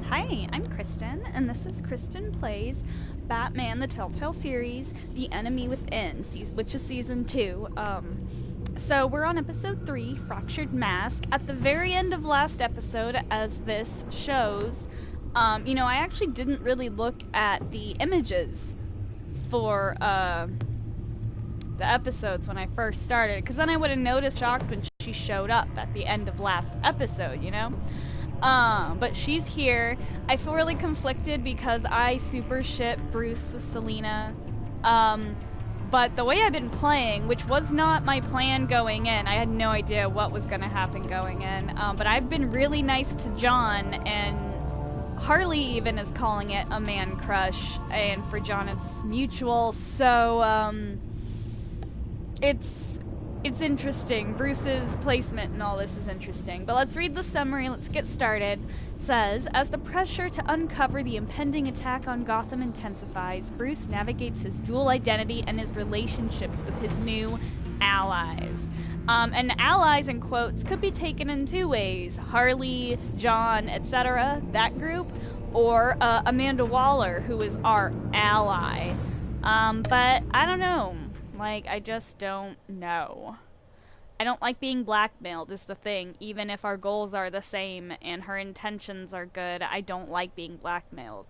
Hi, I'm Kristen, and this is Kristen Plays Batman the Telltale Series, The Enemy Within, which is Season 2. So we're on Episode 3, Fractured Mask. At the very end of last episode, as this shows, I actually didn't really look at the images for, the episodes when I first started, because then I would have noticed shocked when she showed up at the end of last episode, but she's here. I feel really conflicted because I super ship Bruce with Selena. But the way I've been playing, which was not my plan going in, I had no idea what was going to happen going in, but I've been really nice to John, and Harley even is calling it a man crush, and for John it's mutual, so, it's interesting. Bruce's placement and all this is interesting. But let's read the summary. Let's get started. It says, as the pressure to uncover the impending attack on Gotham intensifies, Bruce navigates his dual identity and his relationships with his new allies. And allies, in quotes, could be taken in two ways. Harley, John, etc., that group, or Amanda Waller, who is our ally. But I don't know. I just don't know. I don't like being blackmailed is the thing. Even if our goals are the same and her intentions are good, I don't like being blackmailed.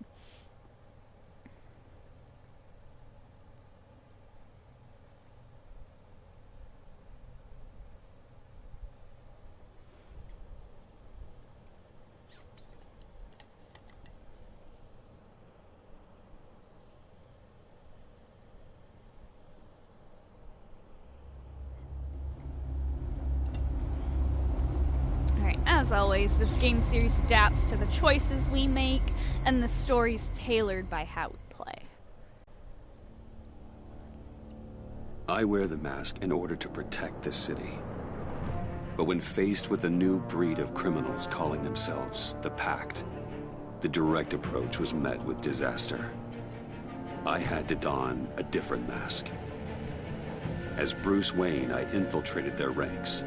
As always, this game series adapts to the choices we make, and the story's tailored by how we play. I wear the mask in order to protect this city. But when faced with a new breed of criminals calling themselves the Pact, the direct approach was met with disaster. I had to don a different mask. As Bruce Wayne, I infiltrated their ranks.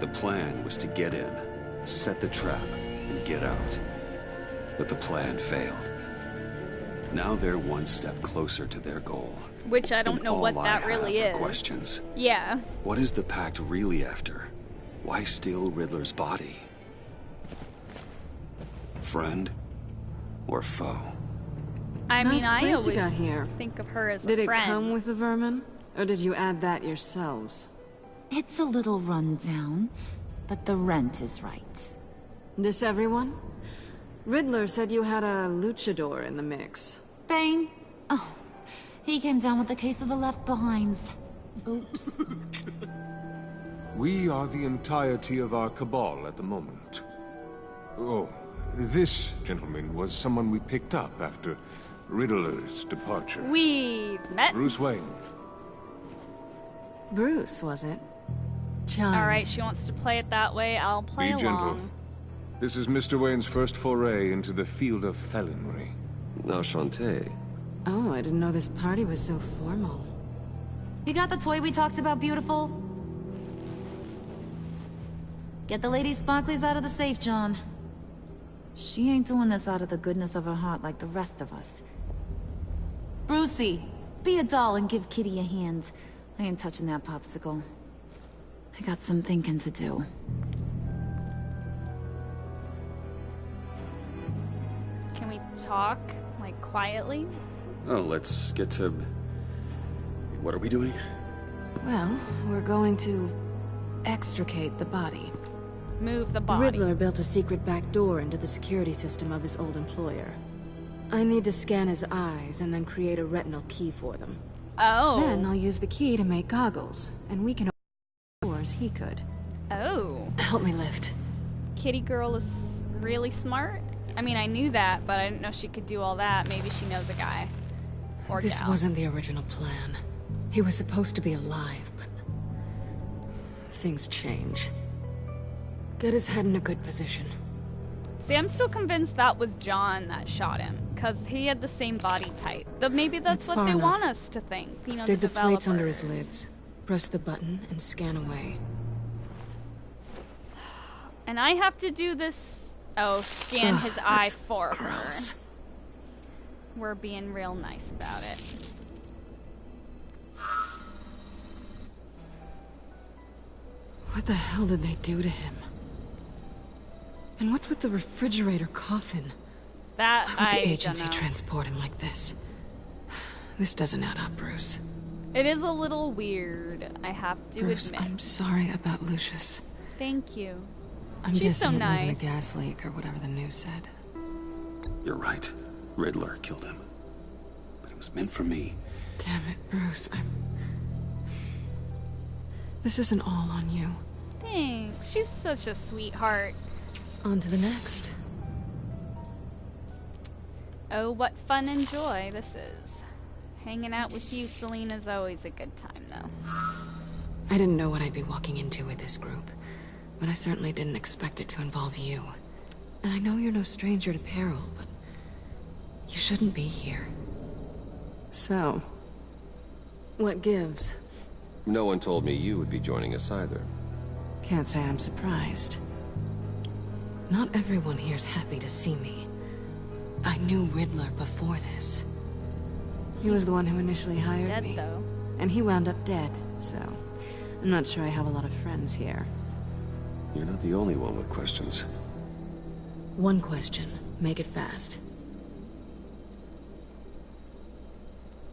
The plan was to get in, set the trap, and get out. But the plan failed. Now they're one step closer to their goal. Which I don't know what that really is. Questions. Yeah. What is the Pact really after? Why steal Riddler's body? Friend or foe? I mean, I always got here. think of her as a friend. Did it come with the vermin? Or did you add that yourselves? It's a little run down, but the rent is right. This everyone? Riddler said you had a luchador in the mix. Bane? Oh, he came down with a case of the left behinds. Oops. We are the entirety of our cabal at the moment. Oh, this gentleman was someone we picked up after Riddler's departure. We've met. Bruce Wayne. Bruce, was it? John. Alright, she wants to play it that way. I'll play along. Be gentle. This is Mr. Wayne's first foray into the field of felonry. Enchanté. Oh, I didn't know this party was so formal. You got the toy we talked about, beautiful? Get the lady sparklies out of the safe, John. She ain't doing this out of the goodness of her heart like the rest of us. Brucey, be a doll and give Kitty a hand. I ain't touching that popsicle. I got some thinking to do. Can we talk, quietly? Oh, let's get to... What are we doing? Well, we're going to extricate the body. Move the body. Riddler built a secret back door into the security system of his old employer. I need to scan his eyes and then create a retinal key for them. Oh. Then I'll use the key to make goggles, and we can open doors he could. Oh. Help me lift. Kitty girl is really smart? I mean, I knew that, but I didn't know she could do all that. Maybe she knows a guy. Or This gal. wasn't the original plan. He was supposed to be alive, but... things change. Get his head in a good position. See, I'm still convinced that was John that shot him, because he had the same body type. Though maybe that's what they want us to think, Dig the plates under his lids. Press the button and scan away. And I have to do this Oh, scan his eye that's for gross. her. We're being real nice about it. What the hell did they do to him? And what's with the refrigerator coffin? That Why would the I agency don't know. transport him like this? This doesn't add up, Bruce. It is a little weird, I have to Bruce, admit. I'm sorry about Lucius. Thank you. I'm She's guessing so it nice. wasn't a gas leak or whatever the news said. You're right. Riddler killed him. But it was meant for me. Damn it, Bruce. This isn't all on you. Thanks. She's such a sweetheart. On to the next. Oh, what fun and joy this is. Hanging out with you, Selena's always a good time, though. I didn't know what I'd be walking into with this group, but I certainly didn't expect it to involve you. And I know you're no stranger to peril, but you shouldn't be here. So, what gives? No one told me you would be joining us either. Can't say I'm surprised. Not everyone here's happy to see me. I knew Riddler before this. He was the one who initially hired Dead, me. though. And he wound up dead, so I'm not sure I have a lot of friends here. You're not the only one with questions. One question. Make it fast.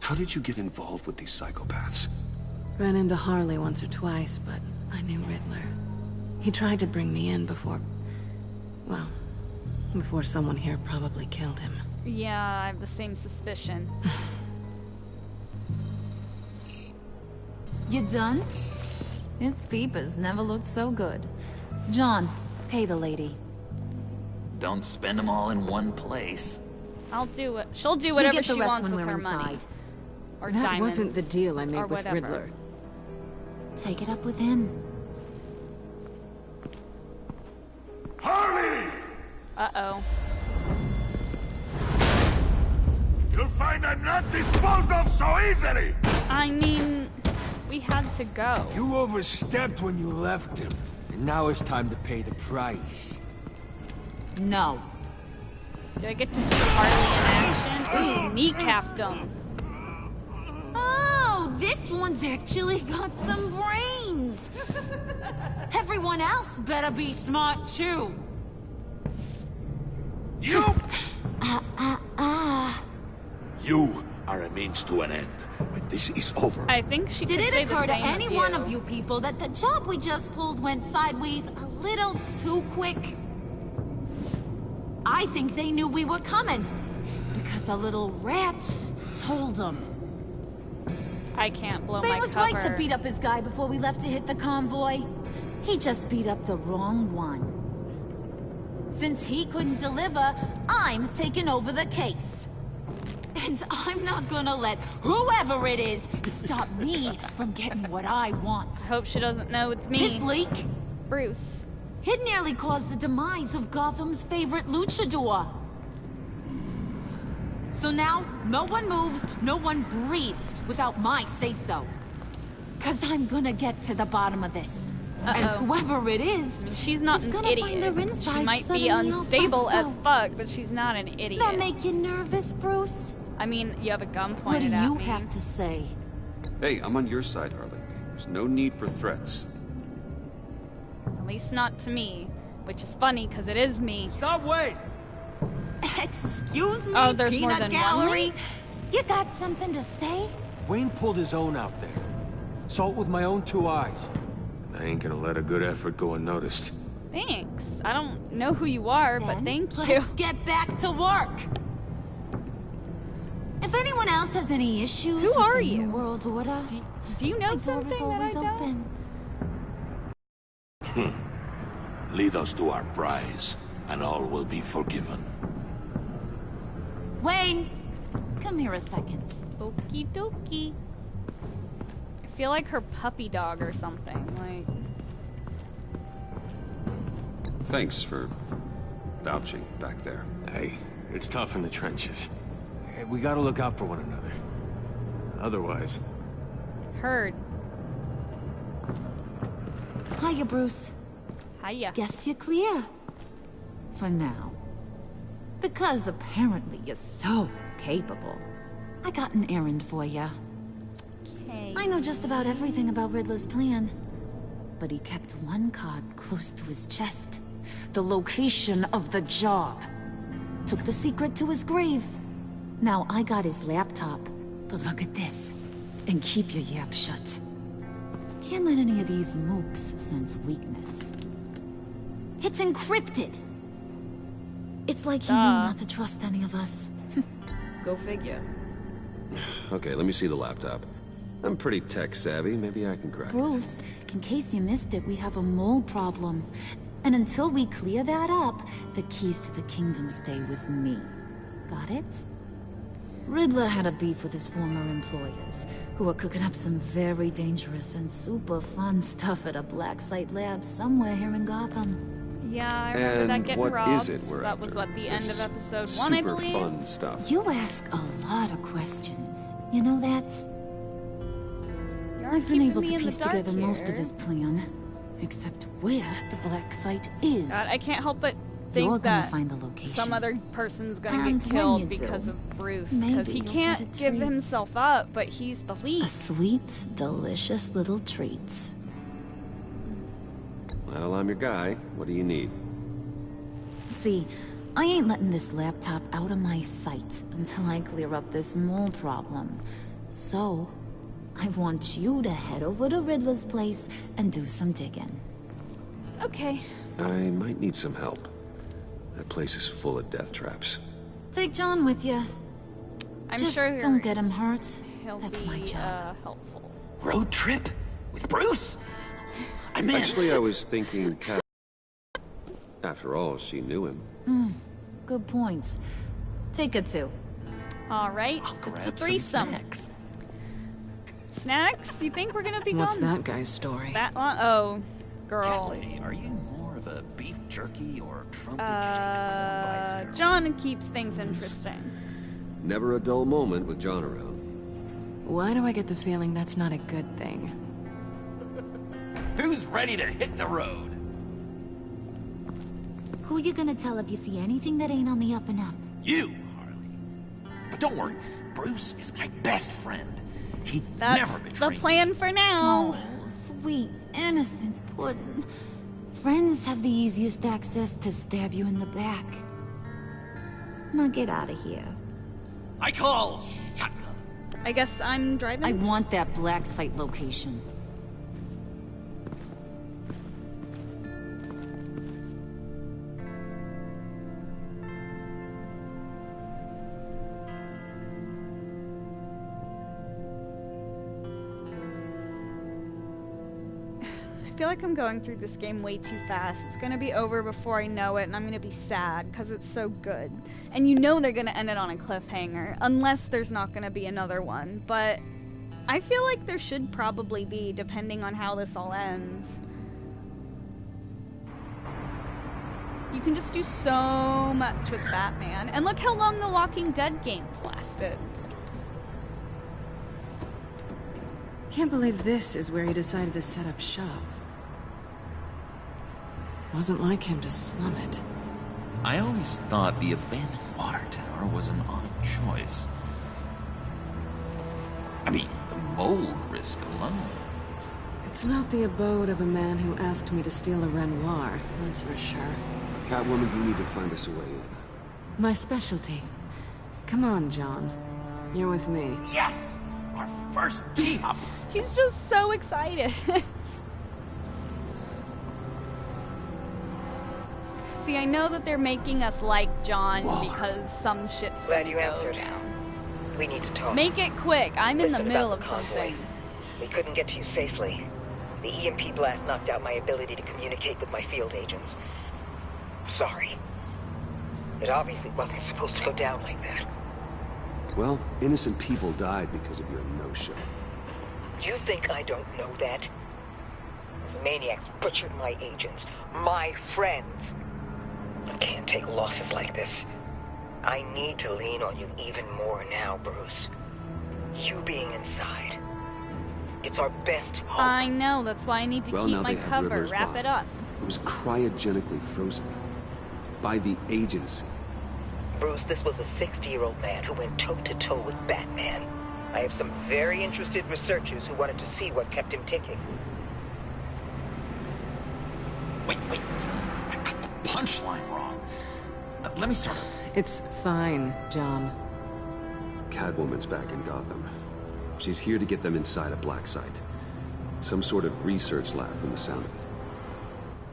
How did you get involved with these psychopaths? Ran into Harley once or twice, but I knew Riddler. He tried to bring me in before... well, before someone here probably killed him. Yeah, I have the same suspicion. You done? His peepers never looked so good. John, pay the lady. Don't spend them all in one place. I'll do it. She'll do You whatever get the she rest wants when with we're her money. inside. Or That diamonds. wasn't the deal I or made with whatever. Riddler. Take it up with him. Harley! Uh-oh. You'll find I'm not disposed of so easily! I mean, we had to go. You overstepped when you left him. And now it's time to pay the price. No. Do I get to see Harley in action? Ooh, kneecapped him. Oh, this one's actually got some brains. Everyone else better be smart too. You! You are a means to an end. When this is over... I think she Did could it say occur the to same any of one of you people that the job we just pulled went sideways a little too quick? I think they knew we were coming. Because a little rat told them. I can't blow They my was cover. right to beat up his guy before we left to hit the convoy. He just beat up the wrong one. Since he couldn't deliver, I'm taking over the case. And I'm not gonna let whoever it is stop me from getting what I want. I hope she doesn't know it's me. This leak, Bruce. it nearly caused the demise of Gotham's favorite luchador. So now, no one moves, no one breathes without my say-so. Cause I'm gonna get to the bottom of this. And Uh-oh. whoever it is, I mean, she's not is an gonna find idiot. their She insides might be suddenly all unstable as busted. fuck, but she's not an idiot. That make you nervous, Bruce? I mean, you have a gun What do pointed at you me. have to say? Hey, I'm on your side, Harley. There's no need for threats. At least not to me. Which is funny, because it is me. Stop, wait! Excuse me, Oh, there's more peanut than one gallery? me? You got something to say? Wayne pulled his own out there. Saw it with my own two eyes. I ain't gonna let a good effort go unnoticed. Thanks. I don't know who you are, but Then thank you. let's get back to work. If anyone else has any issues Who with are the you? New World Order, Do you know my door something is that I always don't? open. Lead us to our prize, and all will be forgiven. Wayne, come here a second. Okie dokie. I feel like her puppy dog or something. Like, Thanks for vouching back there. Hey, it's tough in the trenches. Hey, we gotta look out for one another. Otherwise... heard. Hiya, Bruce. Hiya. Guess you're clear. for now. Because apparently you're so capable, I got an errand for you. Okay. I know just about everything about Riddler's plan. But he kept one card close to his chest. The location of the job. Took the secret to his grave. Now I got his laptop. But look at this. And keep your yap shut. Can't let any of these mooks sense weakness. It's encrypted! It's like he knew not to trust any of us. Go figure. Okay, let me see the laptop. I'm pretty tech savvy. Maybe I can crack it. Bruce, in case you missed it, we have a mole problem. And until we clear that up, the keys to the kingdom stay with me. Got it? Riddler had a beef with his former employers, who were cooking up some very dangerous and super fun stuff at a black site lab somewhere here in Gotham. Yeah, I remember that getting what robbed. is it we're That was after? what the end of This episode 1, I super believe. fun stuff. You ask a lot of questions. You know that? You're I've been keeping able me to in the piece dark together most of here. his plan. Except where the black site is. God, I can't help but You're think gonna that find the location. some other person's gonna And get when killed you do, because of Bruce. maybe Because he you'll can't get a give treat. himself up, but he's the lead. A sweet, delicious little treat. Well, I'm your guy. What do you need? See, I ain't letting this laptop out of my sight until I clear up this mole problem. So, I want you to head over to Riddler's place and do some digging. Okay. I might need some help. That place is full of death traps. Take John with you. I'm Just sure don't get him hurt. he'll That's be my job. helpful. Road trip? With Bruce? I'm in. Actually, I was thinking Cat... After all, she knew him. Good point. Take her too. All right, I'll it's a grab some threesome. snacks. Snacks? You think we're gonna be What's gone that guy's story? that long? Oh, Cat girl. lady, are you more of a beef jerky or trumpet shake corn bites? John keeps things interesting. Never a dull moment with John around. Why do I get the feeling that's not a good thing? Who's ready to hit the road? Who you gonna tell if you see anything that ain't on the up and up? You, Harley. But don't worry, Bruce is my best friend. He'd That's never the betray me. plan for now. Oh, sweet, innocent puddin'. Friends have the easiest access to stab you in the back. Now get out of here. I call shotgun. I guess I'm driving. I want that black site location. I feel like I'm going through this game way too fast. It's gonna be over before I know it, and I'm gonna be sad because it's so good. And you know they're gonna end it on a cliffhanger, unless there's not gonna be another one. But I feel like there should probably be, depending on how this all ends. You can just do so much with Batman. And look how long the Walking Dead games lasted. Can't believe this is where he decided to set up shop. Wasn't like him to slum it. I always thought the abandoned water tower was an odd choice. I mean, the mold risk alone. It's not the abode of a man who asked me to steal a Renoir, that's for sure. Catwoman, you need to find us a way in. My specialty. Come on, John. You're with me. Yes! Our first team up! He's just so excited. See, I know that they're making us like John because some shit's Glad gonna you go answered. down. We need to talk. Make it quick. I'm in the Listen middle about of the convoy. something. We couldn't get to you safely. The EMP blast knocked out my ability to communicate with my field agents. Sorry. It obviously wasn't supposed to go down like that. Well, innocent people died because of your no-show. You think I don't know that? Those maniacs butchered my agents, my friends. I can't take losses like this. I need to lean on you even more now, Bruce. You being inside. It's our best hope. I know, that's why I need to Well, keep now my they have cover. Riddler's Wrap bomb. it up. It was cryogenically frozen. by the agency. Bruce, this was a 60-year-old man who went toe-to-toe with Batman. I have some very interested researchers who wanted to see what kept him ticking. Wait. I got the punchline wrong. Let me start over. It's fine, John. Catwoman's back in Gotham. She's here to get them inside a black site. Some sort of research lab from the sound of it.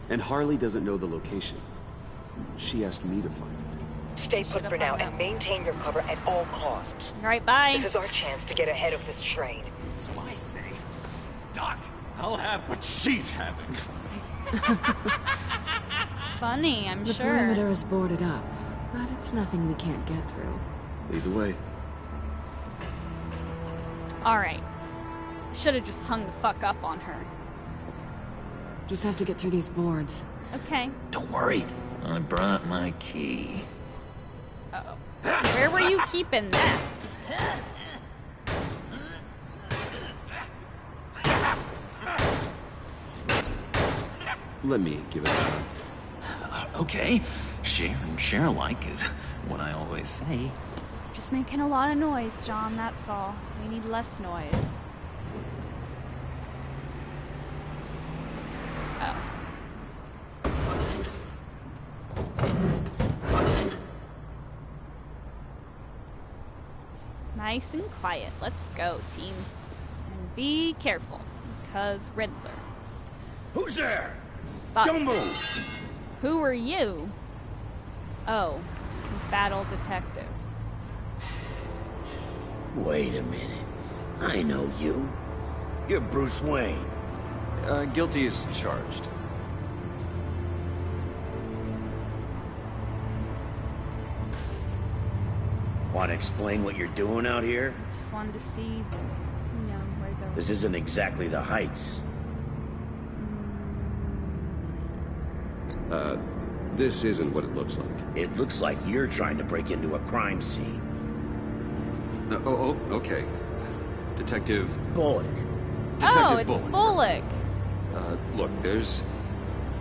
And Harley doesn't know the location. She asked me to find it. Stay put for now and maintain your cover at all costs. Right, bye. This is our chance to get ahead of this train. So I say, Doc, I'll have what she's having. Funny, I'm The sure. perimeter is boarded up, but it's nothing we can't get through. Lead the way. Alright. Should have just hung the fuck up on her. Just have to get through these boards. Okay. Don't worry, I brought my key. Uh-oh. Where were you keeping that? Let me give it a shot. Okay, share and share alike is what I always say. Just making a lot of noise, John, that's all. We need less noise. Oh. Nice and quiet. Let's go, team. And be careful, because Riddler. Who's there? But Don't move! who are you? Oh, battle detective. Wait a minute. I know you. You're Bruce Wayne. Guilty as charged. Want to explain what you're doing out here? Just wanted to see, where the... This isn't exactly the Heights. This isn't what it looks like. It looks like you're trying to break into a crime scene. Okay. Detective... Bullock. Detective Oh, it's Bullock. Look, there's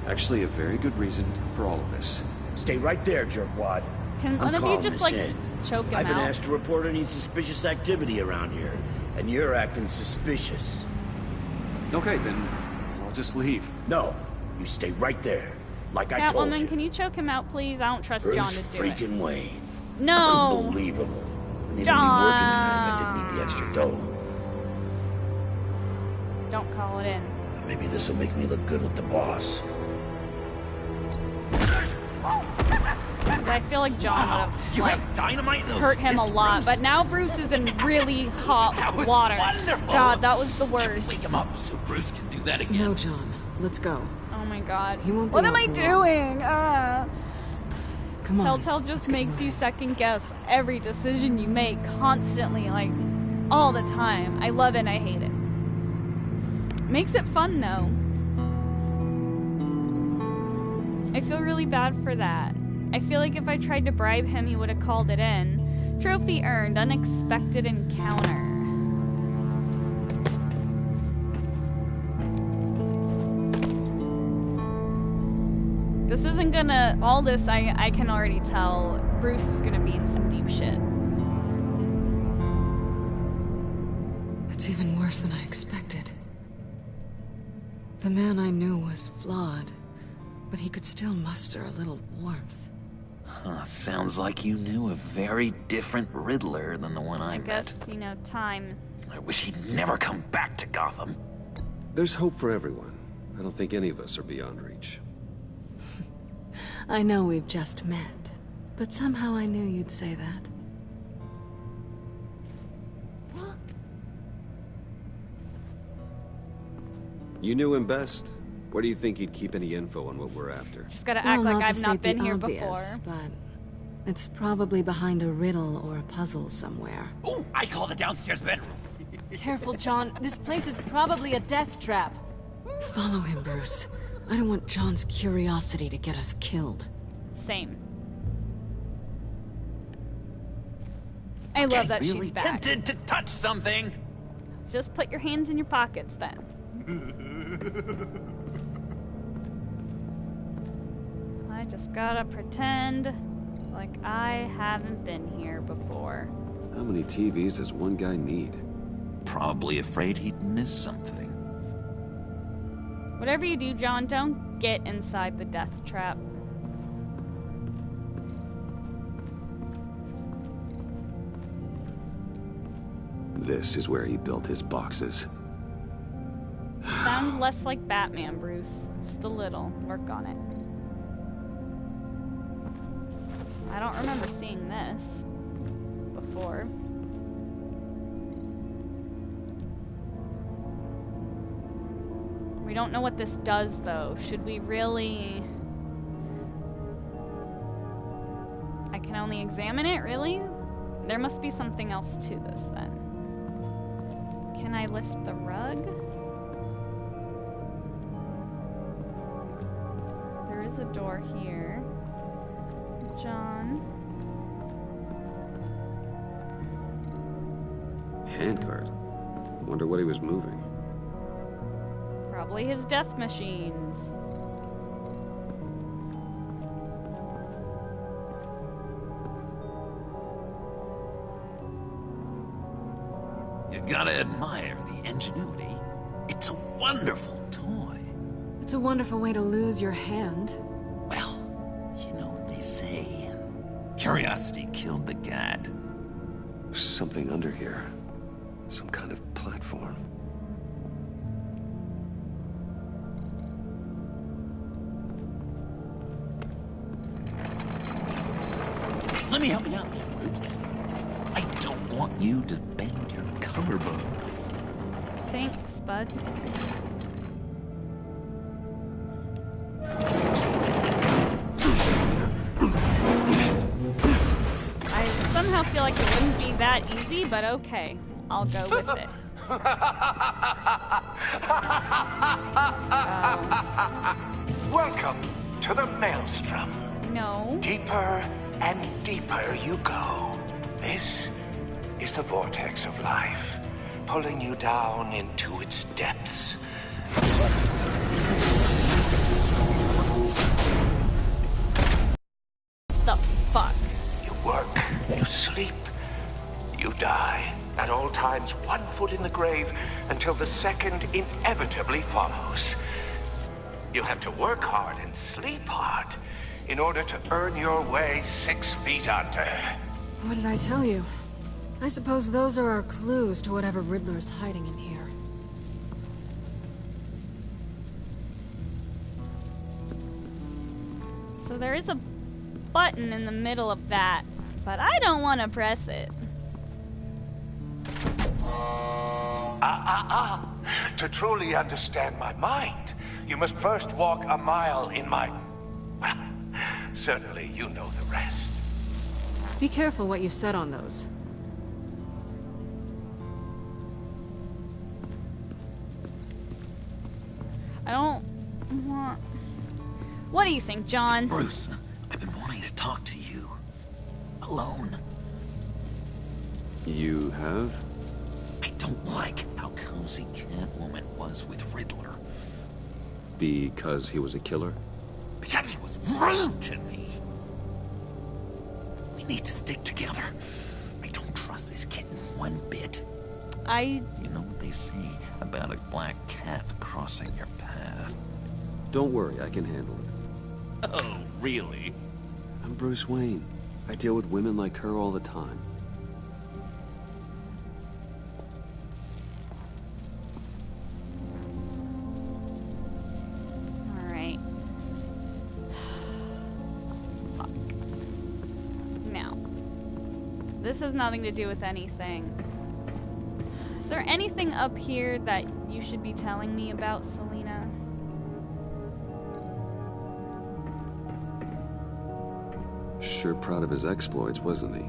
actually a very good reason for all of this. Stay right there, jerkwad. Can one I'm of you calling just, this like, in. choke him I've been out? asked to report any suspicious activity around here, and you're acting suspicious. Okay, then I'll just leave. No, you stay right there, like I told Catwoman, you. can you choke him out, please? I don't trust Bruce John to do it. freaking Wayne. No! Unbelievable. Wouldn't even John! be working here if I didn't need the extra dough. Don't call it in. But maybe this will make me look good with the boss. I feel like John would You have, have dynamite in those hurt him a fists, lot, Bruce? but now Bruce is in really hot That was water. wonderful. God, that was the Should we worst. wake him up so Bruce can do that again? No, John. Let's go. Oh my God. He won't be What am out I for long. doing? Come on. Telltale just makes you second guess every decision you make constantly, like all the time. I love it and I hate it. Makes it fun though. I feel really bad for that. I feel like if I tried to bribe him, he would have called it in. Trophy earned, unexpected encounter. This isn't gonna, all this I can already tell, Bruce is gonna be in some deep shit. It's even worse than I expected. The man I knew was flawed, but he could still muster a little warmth. Huh, sounds like you knew a very different Riddler than the one I Guess, met. time. I wish he'd never come back to Gotham. There's hope for everyone. I don't think any of us are beyond reach. I know we've just met, but somehow I knew you'd say that. You knew him best. Where do you think he'd keep any info on what we're after? Just gotta Well, act like not to I've not state been the here obvious, before. but it's probably behind a riddle or a puzzle somewhere. Oh, I call the downstairs bedroom. Careful, John. This place is probably a death trap. Follow him, Bruce. I don't want John's curiosity to get us killed. Same. I love that really she's back. tempted to touch something. Just put your hands in your pockets then. I just gotta pretend like I haven't been here before. How many TVs does one guy need? Probably afraid he'd miss something. Whatever you do, John, don't get inside the death trap. This is where he built his boxes. Sound less like Batman, Bruce. Just a little. Work on it. I don't remember seeing this before. We don't know what this does, though. Should we really... I can only examine it, really? There must be something else to this, then. Can I lift the rug? There is a door here. John. Handcart. Wonder what he was moving. Probably his death machines. You gotta admire the ingenuity. It's a wonderful toy. It's a wonderful way to lose your hand. Well, you know what they say. Curiosity killed the cat. There's something under here. Some kind of platform. Let me help you out there, Bruce. I don't want you to bend your collarbone. Thanks, bud. I somehow feel like it wouldn't be that easy, but okay. I'll go with it. Welcome to the Maelstrom. No. Deeper and deeper you go. This is the vortex of life, pulling you down into its depths. The fuck? You work, you sleep, you die. At all times, 1 foot in the grave until the second inevitably follows. You have to work hard and sleep hard in order to earn your way 6 feet under. What did I tell you? I suppose those are our clues to whatever Riddler is hiding in here. So there is a button in the middle of that, but I don't want to press it. To truly understand my mind, you must first walk a mile in my... Well, certainly you know the rest. Be careful what you said on those. I don't want... What do you think, John? Bruce, I've been wanting to talk to you. Alone. You have? I don't like how cozy Catwoman was with Riddler. Because he was a killer? Because he was rude to me. We need to stick together. I don't trust this kitten one bit. You know what they say about a black cat crossing your path? Don't worry, I can handle it. Oh, really? I'm Bruce Wayne. I deal with women like her all the time. Alright. Fuck. Now. This has nothing to do with anything. Is there anything up here that you should be telling me about, Selina? Sure proud of his exploits, wasn't he?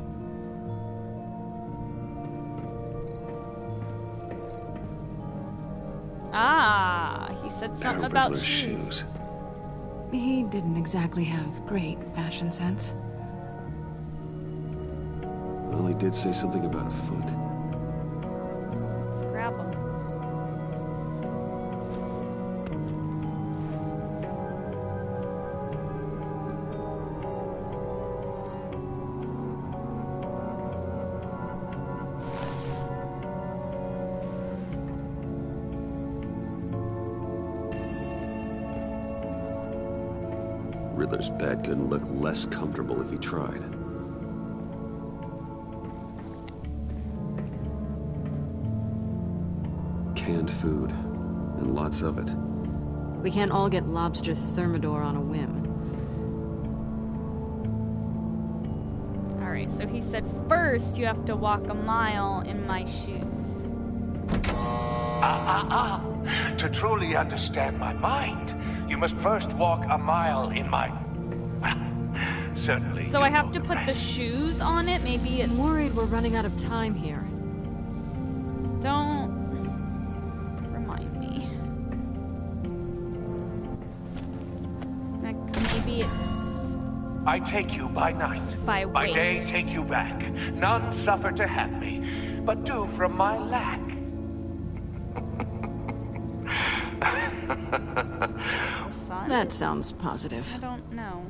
Ah, he said something about Riddler's shoes. He didn't exactly have great fashion sense. Well, he did say something about a foot. Let's grab him. Riddler's bed couldn't look less comfortable if he tried. Canned food, and lots of it. We can't all get lobster thermidor on a whim. Alright, so he said first you have to walk a mile in my shoes. To truly understand my mind, you must first walk a mile in my... Certainly. So I have to put the shoes on it? Maybe it's... I'm worried we're running out of time here. Don't... remind me. Maybe it's... I take you by night. By day take you back. None suffer to have me, but do from my lack. That sounds positive. I don't know.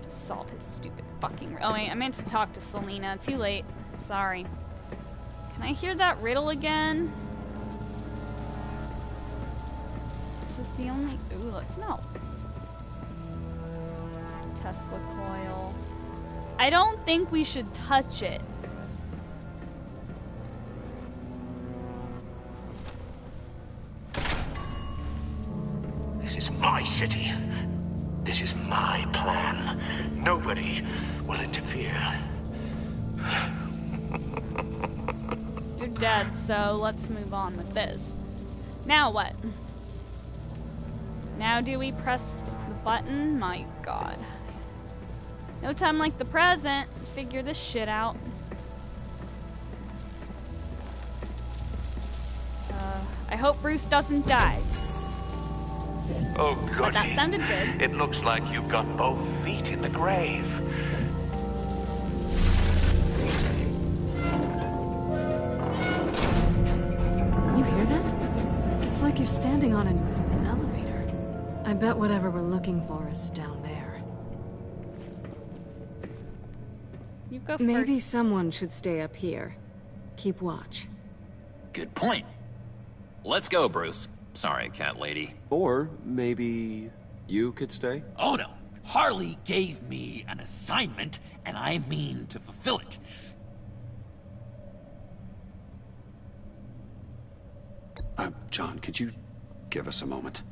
Solve his stupid fucking... Oh wait, I meant to talk to Selena. Too late. Sorry. Can I hear that riddle again? This is the only... Ooh, let's know. Tesla coil. I don't think we should touch it. This is my city. This is my plan. Nobody will interfere. You're dead, so let's move on with this. Now what? Now do we press the button? My god. No time like the present. Figure this shit out. I hope Bruce doesn't die. Oh, goody. But that sounded good. It looks like you've got both feet in the grave. You hear that? It's like you're standing on an elevator. I bet whatever we're looking for is down there. You go first. Maybe someone should stay up here. Keep watch. Good point. Let's go, Bruce. Sorry, cat lady. Or maybe you could stay? Oh no. Harley gave me an assignment, and I mean to fulfill it. John, could you give us a moment?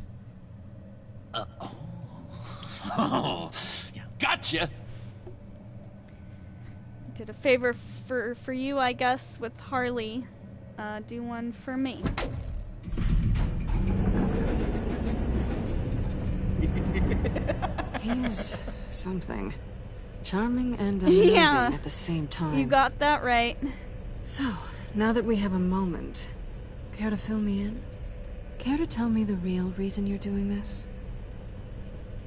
Oh, yeah, gotcha. Did a favor for you, I guess, with Harley. Do one for me. He's something. Charming and unnerving at the same time. You got that right. So, now that we have a moment, care to fill me in? Care to tell me the real reason you're doing this?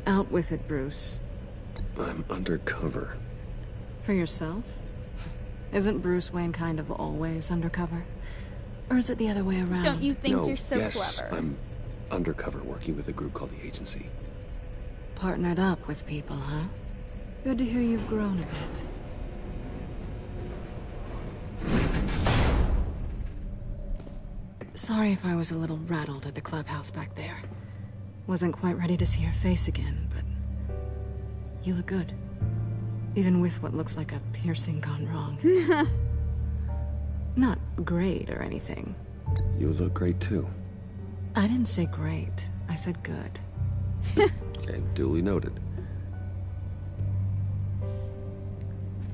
Out with it, Bruce. I'm undercover. For yourself? Isn't Bruce Wayne kind of always undercover? Or is it the other way around? Don't you think No, you're so yes, clever? I'm undercover working with a group called the Agency. Partnered up with people, huh? Good to hear you've grown a bit. Sorry if I was a little rattled at the clubhouse back there. Wasn't quite ready to see your face again, but... you look good. Even with what looks like a piercing gone wrong. Not great or anything. You look great too. I didn't say great. I said good. Okay, duly noted.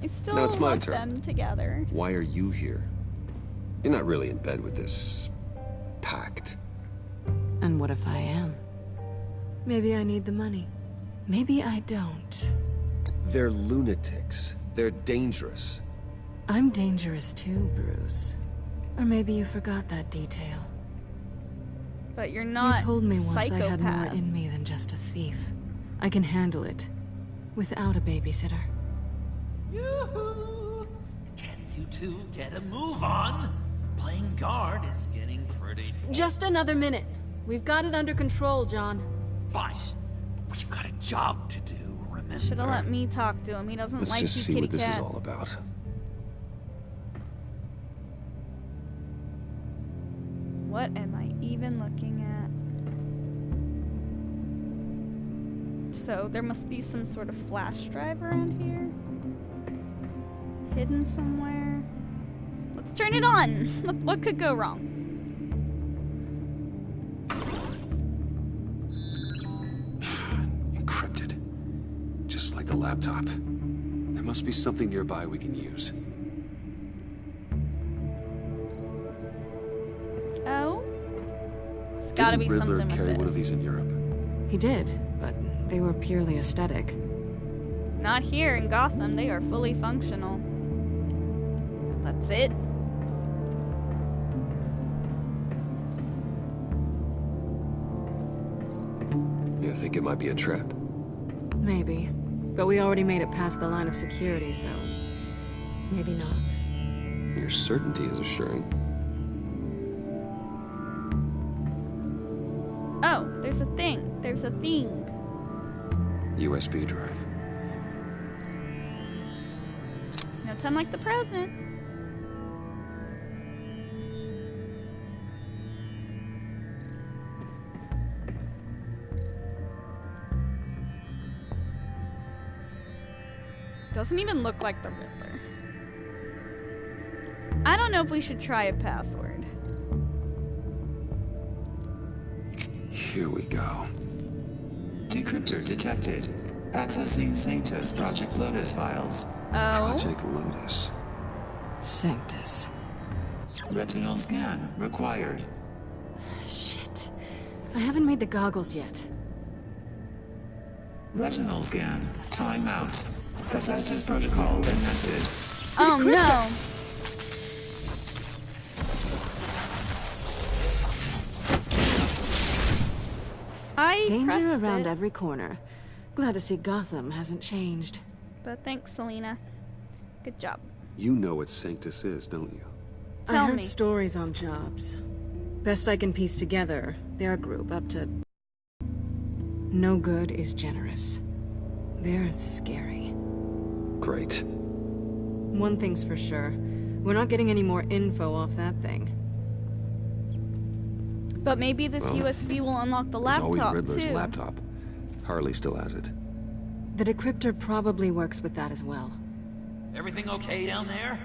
I still Now it's my love turn. them together. Why are you here? You're not really in bed with this... pact. And what if I am? Maybe I need the money. Maybe I don't. They're lunatics. They're dangerous. I'm dangerous too, Bruce. Or maybe you forgot that detail. But you're not You told me once I had more psychopath. in me than just a thief. I can handle it. Without a babysitter. Yoo-hoo! Can you two get a move on? Playing guard is getting pretty... Just another minute. We've got it under control, John. Fine. We've got a job to do, remember? Should have let me talk to him. He doesn't Let's like just you, see kitty what this cat. is all about. What am I even looking at? So, there must be some sort of flash drive around here. Hidden somewhere. Let's turn it on! What could go wrong? Encrypted. Just like the laptop. There must be something nearby we can use. Oh? It's gotta be something with Didn't Riddler carry this. one of these in Europe? He did, but they were purely aesthetic. Not here in Gotham. They are fully functional. That's it. You think it might be a trap? Maybe. But we already made it past the line of security, so... maybe not. Your certainty is assuring. Oh, there's a thing. There's a thing. USB drive. No time like the present. Doesn't even look like the Riddler. I don't know if we should try a password. Here we go. Decryptor detected. Accessing Sanctus Project Lotus files. Oh. Project Lotus. Sanctus. Retinal scan required. Shit. I haven't made the goggles yet. Retinal scan. Timeout. Hephaestus protocol enacted. Oh no. Danger around every corner. Glad to see Gotham hasn't changed. But thanks, Selena. Good job. You know what Sanctus is, don't you? I heard stories on jobs. Best I can piece together, their group up to... no good is generous. They're scary. Great. One thing's for sure. We're not getting any more info off that thing. But maybe this USB will unlock the laptop, There's always Riddler's too. laptop. Harley still has it. The decryptor probably works with that as well. Everything okay down there?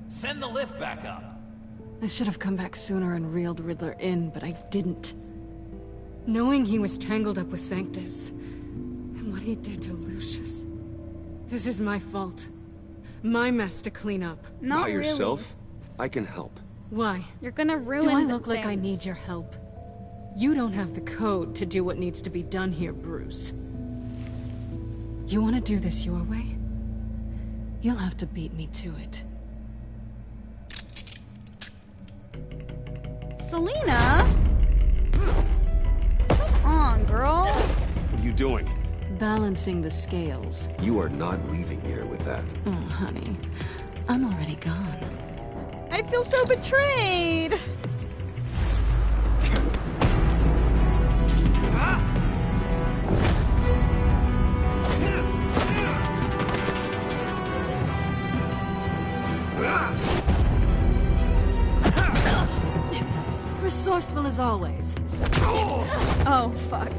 Send the lift back up. I should have come back sooner and reeled Riddler in, but I didn't. Knowing he was tangled up with Sanctus, and what he did to Lucius. This is my fault. My mess to clean up. Not By really. yourself? I can help. Why? You're gonna ruin Do I the look like I things. need your help? You don't have the code to do what needs to be done here, Bruce. You want to do this your way? You'll have to beat me to it. Selena? Come on, girl. What are you doing? Balancing the scales. You are not leaving here with that. Oh, honey. I'm already gone. I feel so betrayed. Resourceful as always. Oh, fuck.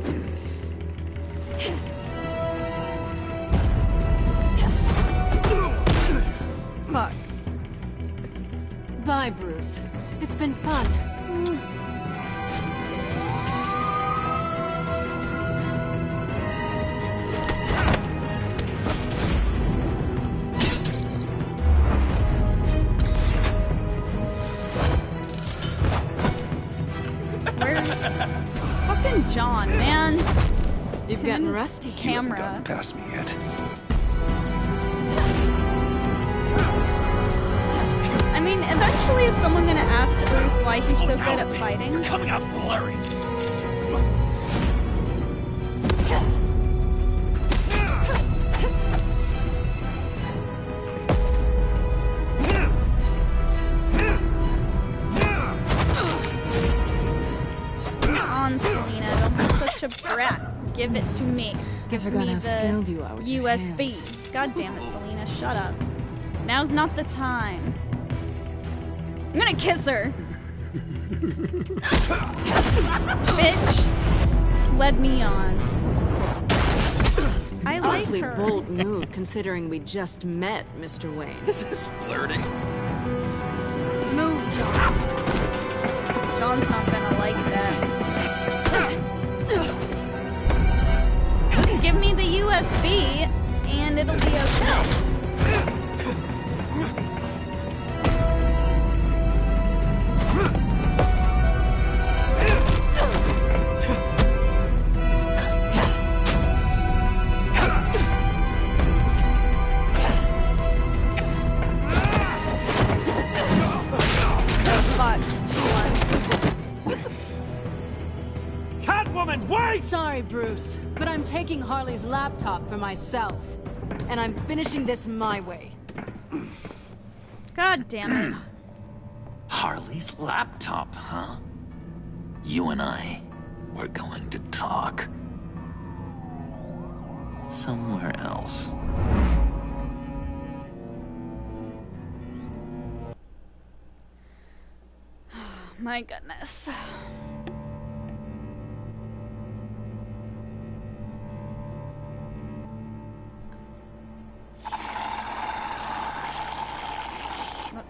Fuck. Bye, Bruce. It's been fun. Where's fucking John, man? You've gotten rusty. You haven't Camera. gotten past me yet. I mean, eventually is someone gonna ask Bruce why he's so good at fighting? You're coming out blurry. Come on, Selena, don't be such a brat. Give it to me. I forgot me how the skilled you are with your USB. hands. God damn it, Selena, shut up. Now's not the time. I'm gonna kiss her. Bitch led me on. I like Awfully her. bold move, considering we just met, Mr. Wayne. This is flirting. Move, John. John's not gonna like that. Give me the USB, and it'll be okay. Sorry, Bruce, but I'm taking Harley's laptop for myself. And I'm finishing this my way. God damn it. Harley's laptop, huh? You and I, we're going to talk. Somewhere else. My goodness.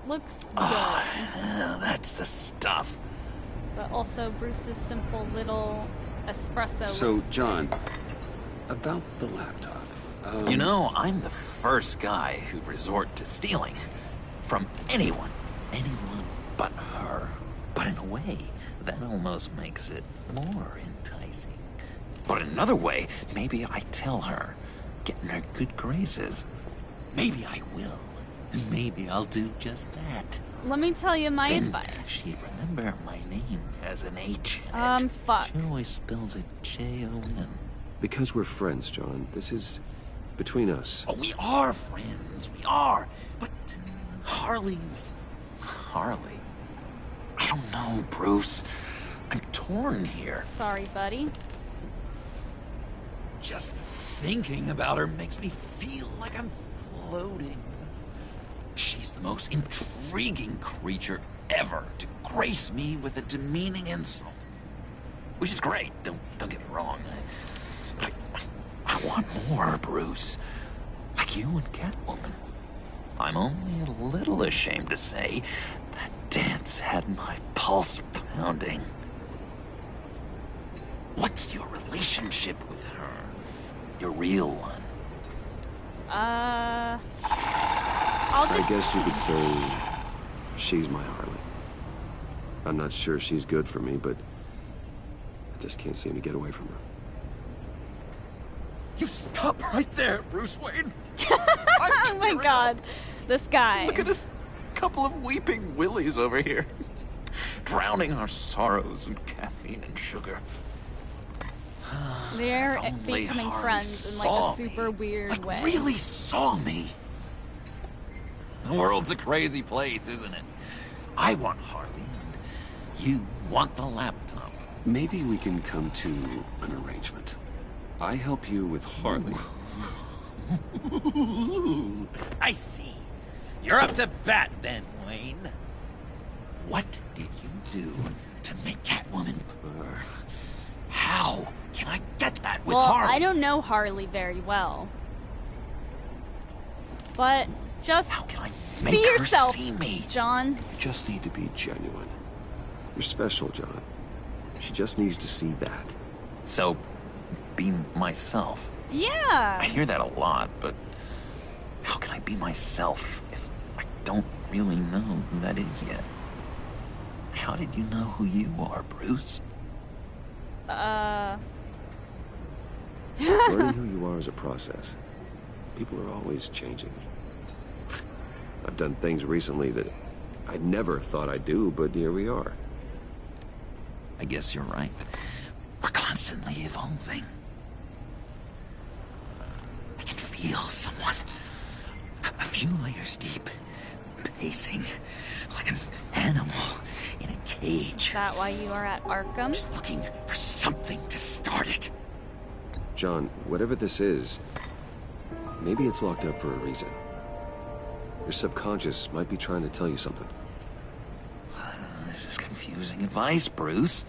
Looks good. Oh, yeah, that's the stuff. But also Bruce's simple little espresso. So, John, about the laptop. You know, I'm the first guy who'd resort to stealing. From anyone. Anyone but her. But in a way, that almost makes it more enticing. But in another way, maybe I tell her, get in her good graces. Maybe I will. And maybe I'll do just that. Let me tell you my advice. She'd remember my name as an H. Fuck. She always spells it J-O-N. Because we're friends, John. This is between us. Oh, we are friends. We are. But Harley's... Harley? I don't know, Bruce. I'm torn here. Sorry, buddy. Just thinking about her makes me feel like I'm floating. She's the most intriguing creature ever to grace me with a demeaning insult. Which is great, don't get me wrong. But I want more, Bruce. Like you and Catwoman. I'm only a little ashamed to say that dance had my pulse pounding. What's your relationship with her? Your real one? I guess you could say she's my Harley. I'm not sure she's good for me, but I just can't seem to get away from her. You stop right there, Bruce Wayne. Oh my god. This guy. Look at us. Couple of weeping willies over here. Drowning our sorrows in caffeine and sugar. They're Only becoming Harley friends in like saw a super weird way. Really saw me. The world's a crazy place, isn't it? I want Harley, and you want the laptop. Maybe we can come to an arrangement. I help you with Harley. I see. You're up to bat then, Wayne. What did you do to make Catwoman purr? How can I get that with Harley? I don't know Harley very well. But just make be her yourself, see me? John. You just need to be genuine. You're special, John. She just needs to see that. So, be myself. Yeah. I hear that a lot, but how can I be myself if I don't really know who that is yet? How did you know who you are, Bruce? Learning who you are is a process. People are always changing. I've done things recently that I never thought I'd do, but here we are. I guess you're right. We're constantly evolving. I can feel someone a few layers deep, pacing like an animal in a cage. Is that why you are at Arkham? Just looking for something to start it. John, whatever this is, maybe it's locked up for a reason. Your subconscious might be trying to tell you something. This is confusing. confusing advice, Bruce.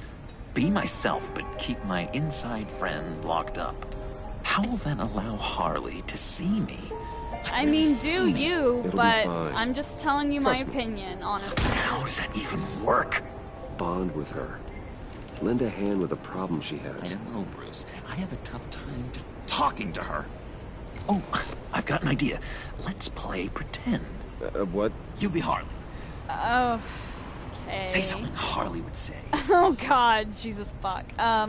Be myself, but keep my inside friend locked up. How will that allow Harley to see me? I mean, do you, It'll but be fine. I'm just telling you Trust my me. opinion, honestly. How does that even work? Bond with her. Lend a hand with a problem she I has. don't know, Bruce. I have a tough time just talking to her. Oh, I've got an idea. Let's play pretend. What? You be Harley. Oh, okay. Say something Harley would say. Oh God, Jesus fuck. That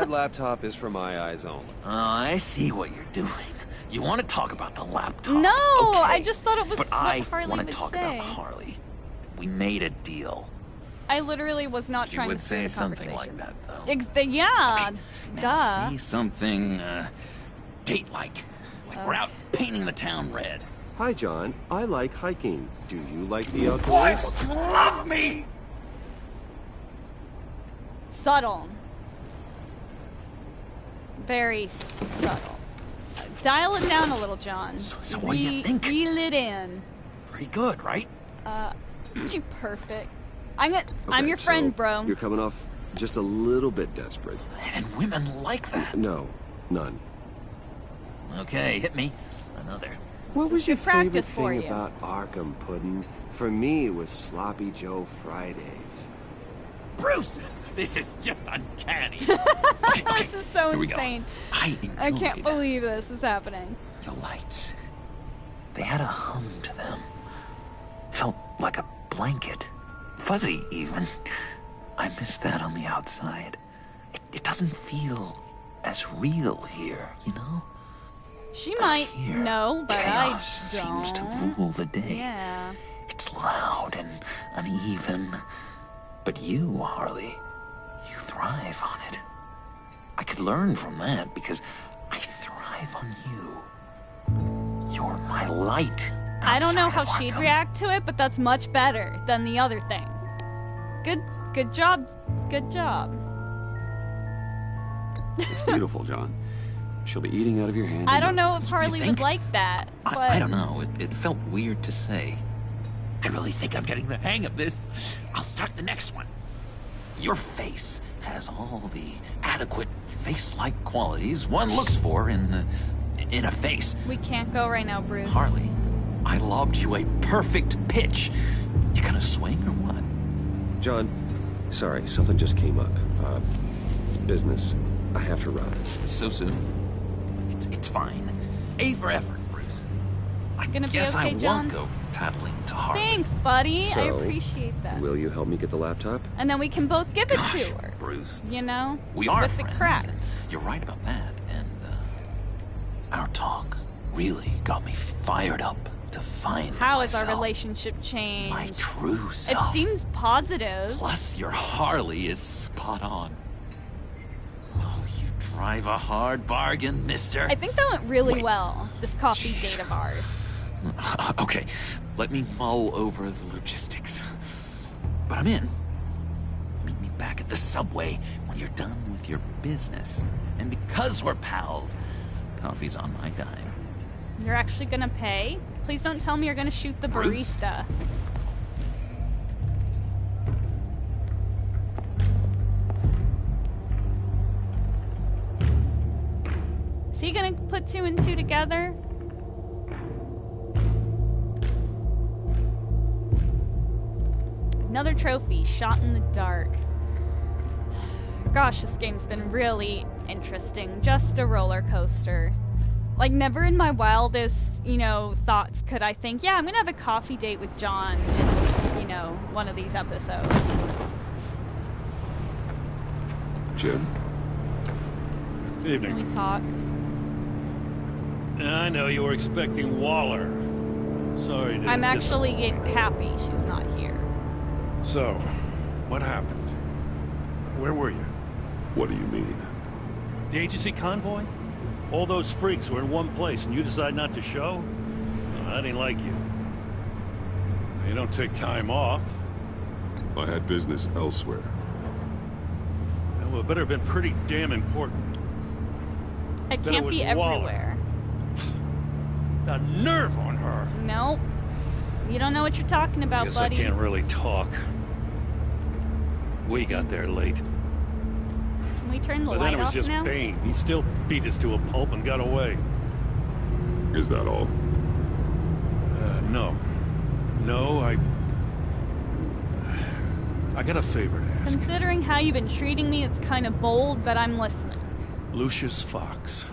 laptop is for my eyes only. Oh, I see what you're doing. You want to talk about the laptop. No, okay. I just thought it was But what I Harley want would to talk say. about Harley. We made a deal. I literally was not She trying would to steer say the something conversation. like that, though. Yeah, Now duh. say something, date-like. Like we're out painting the town red. Hi, John. I like hiking. Do you like the Why outdoors? would you love me? Subtle. Very subtle. Dial it down a little, John. So what do you think? Reel it in. Pretty good, right? You perfect. I'm Okay, your friend, so bro. You're coming off just a little bit desperate. And women like that. No, none. Okay, hit me. Another. What was your good favorite practice for thing you. about Arkham Puddin'? For me, it was Sloppy Joe Fridays. Bruce! This is just uncanny. This is so Here we go. insane. I I can't enjoyed believe this is happening. the lights. They had a hum to them. Felt like a blanket. Fuzzy, even. I miss that on the outside. It doesn't feel as real here, you know? She might Here, know, but chaos I don't. seems to rule the day. Yeah. It's loud and uneven. But you, Harley, you thrive on it. I could learn from that because I thrive on you. You're my light. I don't know outside how of she'd Arkham. react to it, but that's much better than the other thing. Good job. Good job. It's beautiful, John. She'll be eating out of your hand. I in don't no know time. if Harley would think? like that, but I don't know. It felt weird to say. I really think I'm getting the hang of this. I'll start the next one. Your face has all the adequate face-like qualities one looks for in a face. we can't go right now, Bruce. Harley, I lobbed you a perfect pitch. You gonna swing or what? John, sorry, something just came up. It's business. I have to run. So soon? It's fine. A for effort, Bruce. I Gonna be guess I okay, John? won't go tattling to Harley. Thanks, buddy. I So, appreciate that. Will you help me get the laptop? And then we can both give it Gosh, to her. Bruce. You know? We are with the friends. crack. And you're right about that. And our talk really got me fired up to find How has our myself. relationship changed? My true It self. seems positive. Plus, your Harley is spot on. Oh, you drive a hard bargain, mister. I think that went really Wait. well, this coffee date of ours. Okay, let me mull over the logistics. But I'm in. Meet me back at the subway when you're done with your business. And because we're pals, coffee's on my dime. You're actually gonna pay? Please don't tell me you're gonna shoot the Bruce? barista. Is he gonna put two and two together? Another trophy, shot in the dark. Gosh, this game's been really interesting. Just a roller coaster. Like, never in my wildest, thoughts could I think, yeah, I'm gonna have a coffee date with John in, one of these episodes. Jim? Evening. Can we talk? I know you were expecting Waller. Sorry to... I'm actually happy she's not here. So, what happened? Where were you? What do you mean? The agency convoy? All those freaks were in one place and you decide not to show? Well, that ain't like you. You don't take time off. I had business elsewhere. Well, it better have been pretty damn important. I Then it can't was be Waller. everywhere. The nerve on her! Nope. You don't know what you're talking I about, guess buddy. I can't really talk. We got there late. Can we turn the But light then it was off just now? Bane. He still beat us to a pulp and got away. Is that all? No. No, I got a favor to ask. Considering how you've been treating me, it's kind of bold, but I'm listening. Lucius Fox.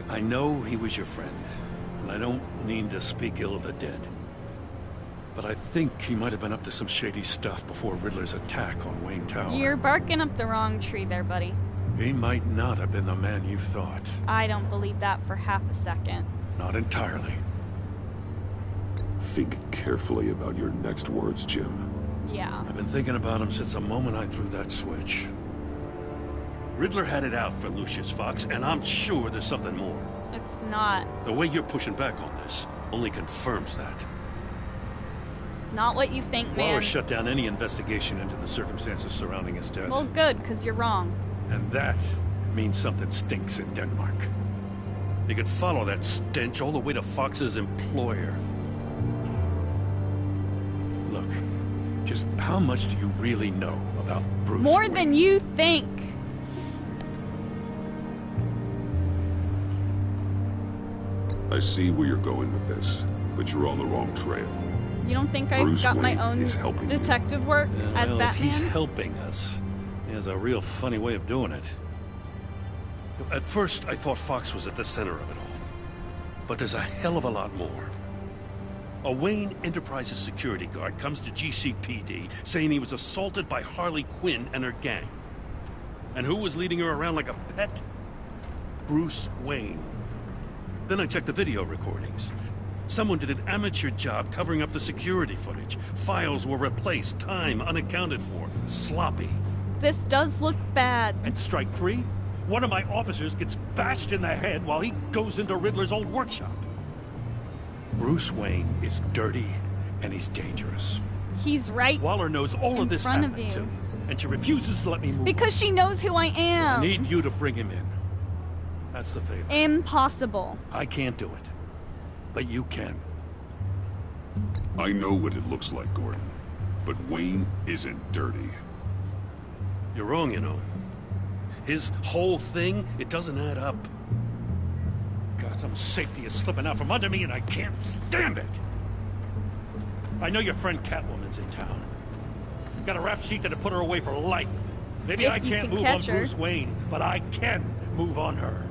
I know he was your friend, and I don't mean to speak ill of the dead. But I think he might have been up to some shady stuff before Riddler's attack on Wayne Tower. You're barking up the wrong tree there, buddy. He might not have been the man you thought. I don't believe that for half a second. Not entirely. Think carefully about your next words, Jim. Yeah. I've been thinking about him since the moment I threw that switch. Riddler had it out for Lucius Fox, and I'm sure there's something more. It's not. The way you're pushing back on this only confirms that. Not what you think, man. Waller shut down any investigation into the circumstances surrounding his death. Well, good, because you're wrong. And that means something stinks in Denmark. You could follow that stench all the way to Fox's employer. Look, just how much do you really know about Bruce More Wayne? than you think. I see where you're going with this, but you're on the wrong trail. You don't think Bruce I've got my Wayne own is helping you. detective work as Well, if Batman? he's helping us, he has a real funny way of doing it. At first, I thought Fox was at the center of it all. But there's a hell of a lot more. A Wayne Enterprises security guard comes to GCPD saying he was assaulted by Harley Quinn and her gang. And who was leading her around like a pet? Bruce Wayne. Then I checked the video recordings. Someone did an amateur job covering up the security footage. Files were replaced, time unaccounted for, sloppy. This does look bad. And strike three? One of my officers gets bashed in the head while he goes into Riddler's old workshop. Bruce Wayne is dirty and he's dangerous. He's right. Waller knows all of this front of happened you. too, and she refuses to let me move Because she knows who I on. am. I need you to bring him in. That's the favor. Impossible. I can't do it, but you can. I know what it looks like, Gordon, but Wayne isn't dirty. You're wrong, you know. His whole thing, it doesn't add up. Gotham's safety is slipping out from under me and I can't stand it. I know your friend Catwoman's in town. Got a rap sheet that'll put her away for life. Maybe If I you can't can move on catch her. Bruce Wayne, but I can move on her.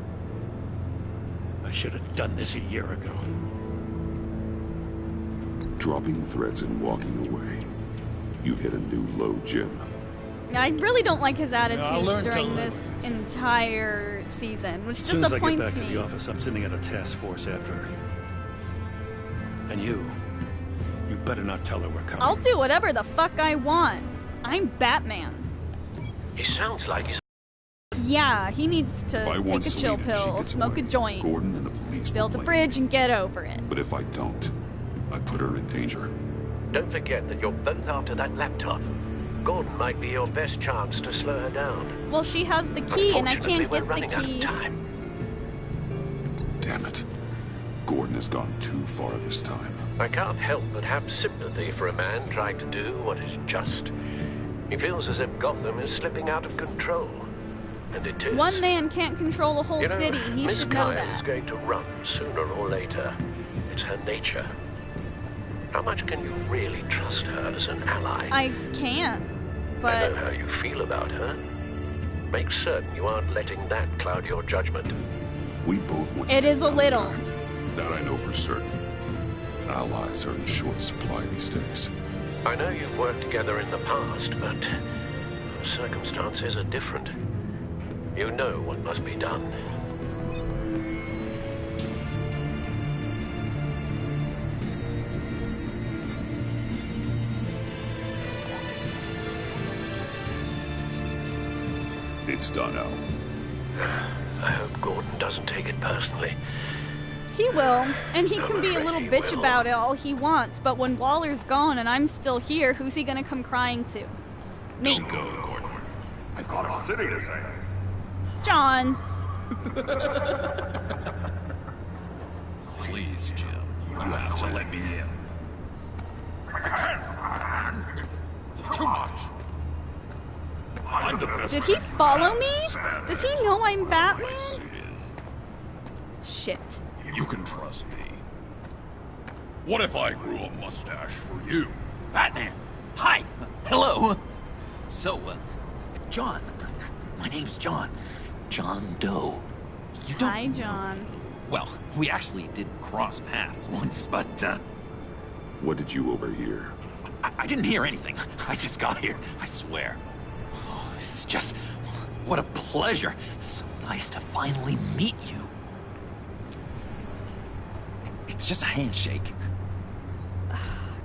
I should have done this a year ago. Dropping threats and walking away. You've hit a new low, Jim. I really don't like his I'll attitude learn to during live. this entire season, which As soon as I get disappoints back to me. the office, I'm sitting at a task force after her. And you better not tell her we're coming. I'll do whatever the fuck I want. I'm Batman. He sounds like he's... Yeah, he needs to If I take want a chill Selena, she pill, gets smoke away. a joint, Gordon and the police build a will blame bridge, and get over it. me. But if I don't, I put her in danger. Don't forget that you're both after that laptop. Gordon might be your best chance to slow her down. Well, she has the key, and I Unfortunately, can't we're get the running out of key. time. Damn it. Gordon has gone too far this time. I can't help but have sympathy for a man trying to do what is just. He feels as if Gotham is slipping out of control. And it is. One man can't control a whole You know, city. He Miss should know Kyle that. is going to run sooner or later. It's her nature. How much can you really trust her as an ally? I can't, I but know how you feel about her. Make certain you aren't letting that cloud your judgment. We both want it to is a little. That I know for certain. Allies are in short supply these days. I know you've worked together in the past, but circumstances are different. You know what must be done. It's done, Al. I hope Gordon doesn't take it personally. he will. And he I'm can be a afraid little he bitch will. about it all he wants, but when Waller's gone and I'm still here, who's he gonna come crying to? Me. Don't go, Gordon. I've got a city to save. John. Please, Jim. You have to let me in. I can't. It's too much. I'm the best. Did he follow me? Does he know I'm Batman? Shit. You can trust me. What if I grew a mustache for you? Batman! Hi! Hello! So, John. My name's John. John Doe. You don't Hi, John. Well, we actually did cross paths once, but, What did you overhear? I didn't hear anything. I just got here, I swear. Oh, this is just... What a pleasure. It's so nice to finally meet you. It's just a handshake.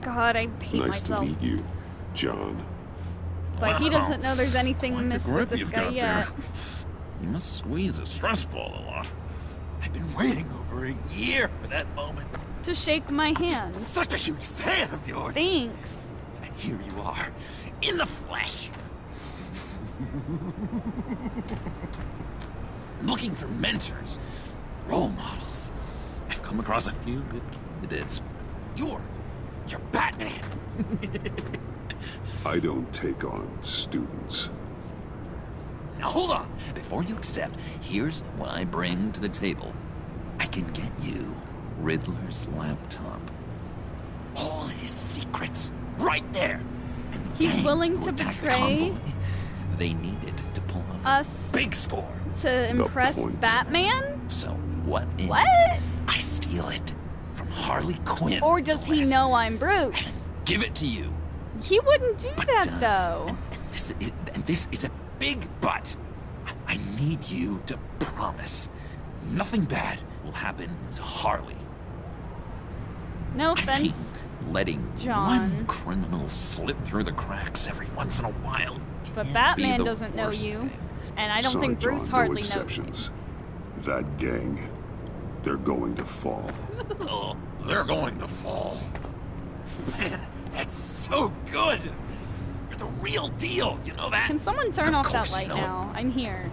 God, I hate Nice myself. to meet you, John. But he doesn't know there's anything amiss with this guy yet. You must squeeze a stress ball a lot. I've been waiting over a year for that moment. To shake my hand. Such a huge fan of yours. Thanks. And here you are, in the flesh. Looking for mentors, role models. I've come across a few good candidates. You're Batman. I don't take on students. Now hold on. Before you accept, here's what I bring to the table. I can get you Riddler's laptop. All his secrets, right there. And the He's gang willing who to attacked the betray convoy, they needed to pull off us a big score. to impress Batman? So what if What? I steal it from Harley Quinn? Or does he know I'm Bruce? Give it to you. He wouldn't do that, though. This is a big but. I need you to promise nothing bad will happen to Harley. No offense. Letting John. one criminal slip through the cracks every once in a while. But can't Batman be the doesn't know worst you. thing. And I don't Sorry, think Bruce John, hardly no knows you. exceptions. That gang, they're going to fall. Oh, they're going to fall. Man, that's so good. You're the real deal, you know that? Can someone turn off that course you light know it. now? I'm here.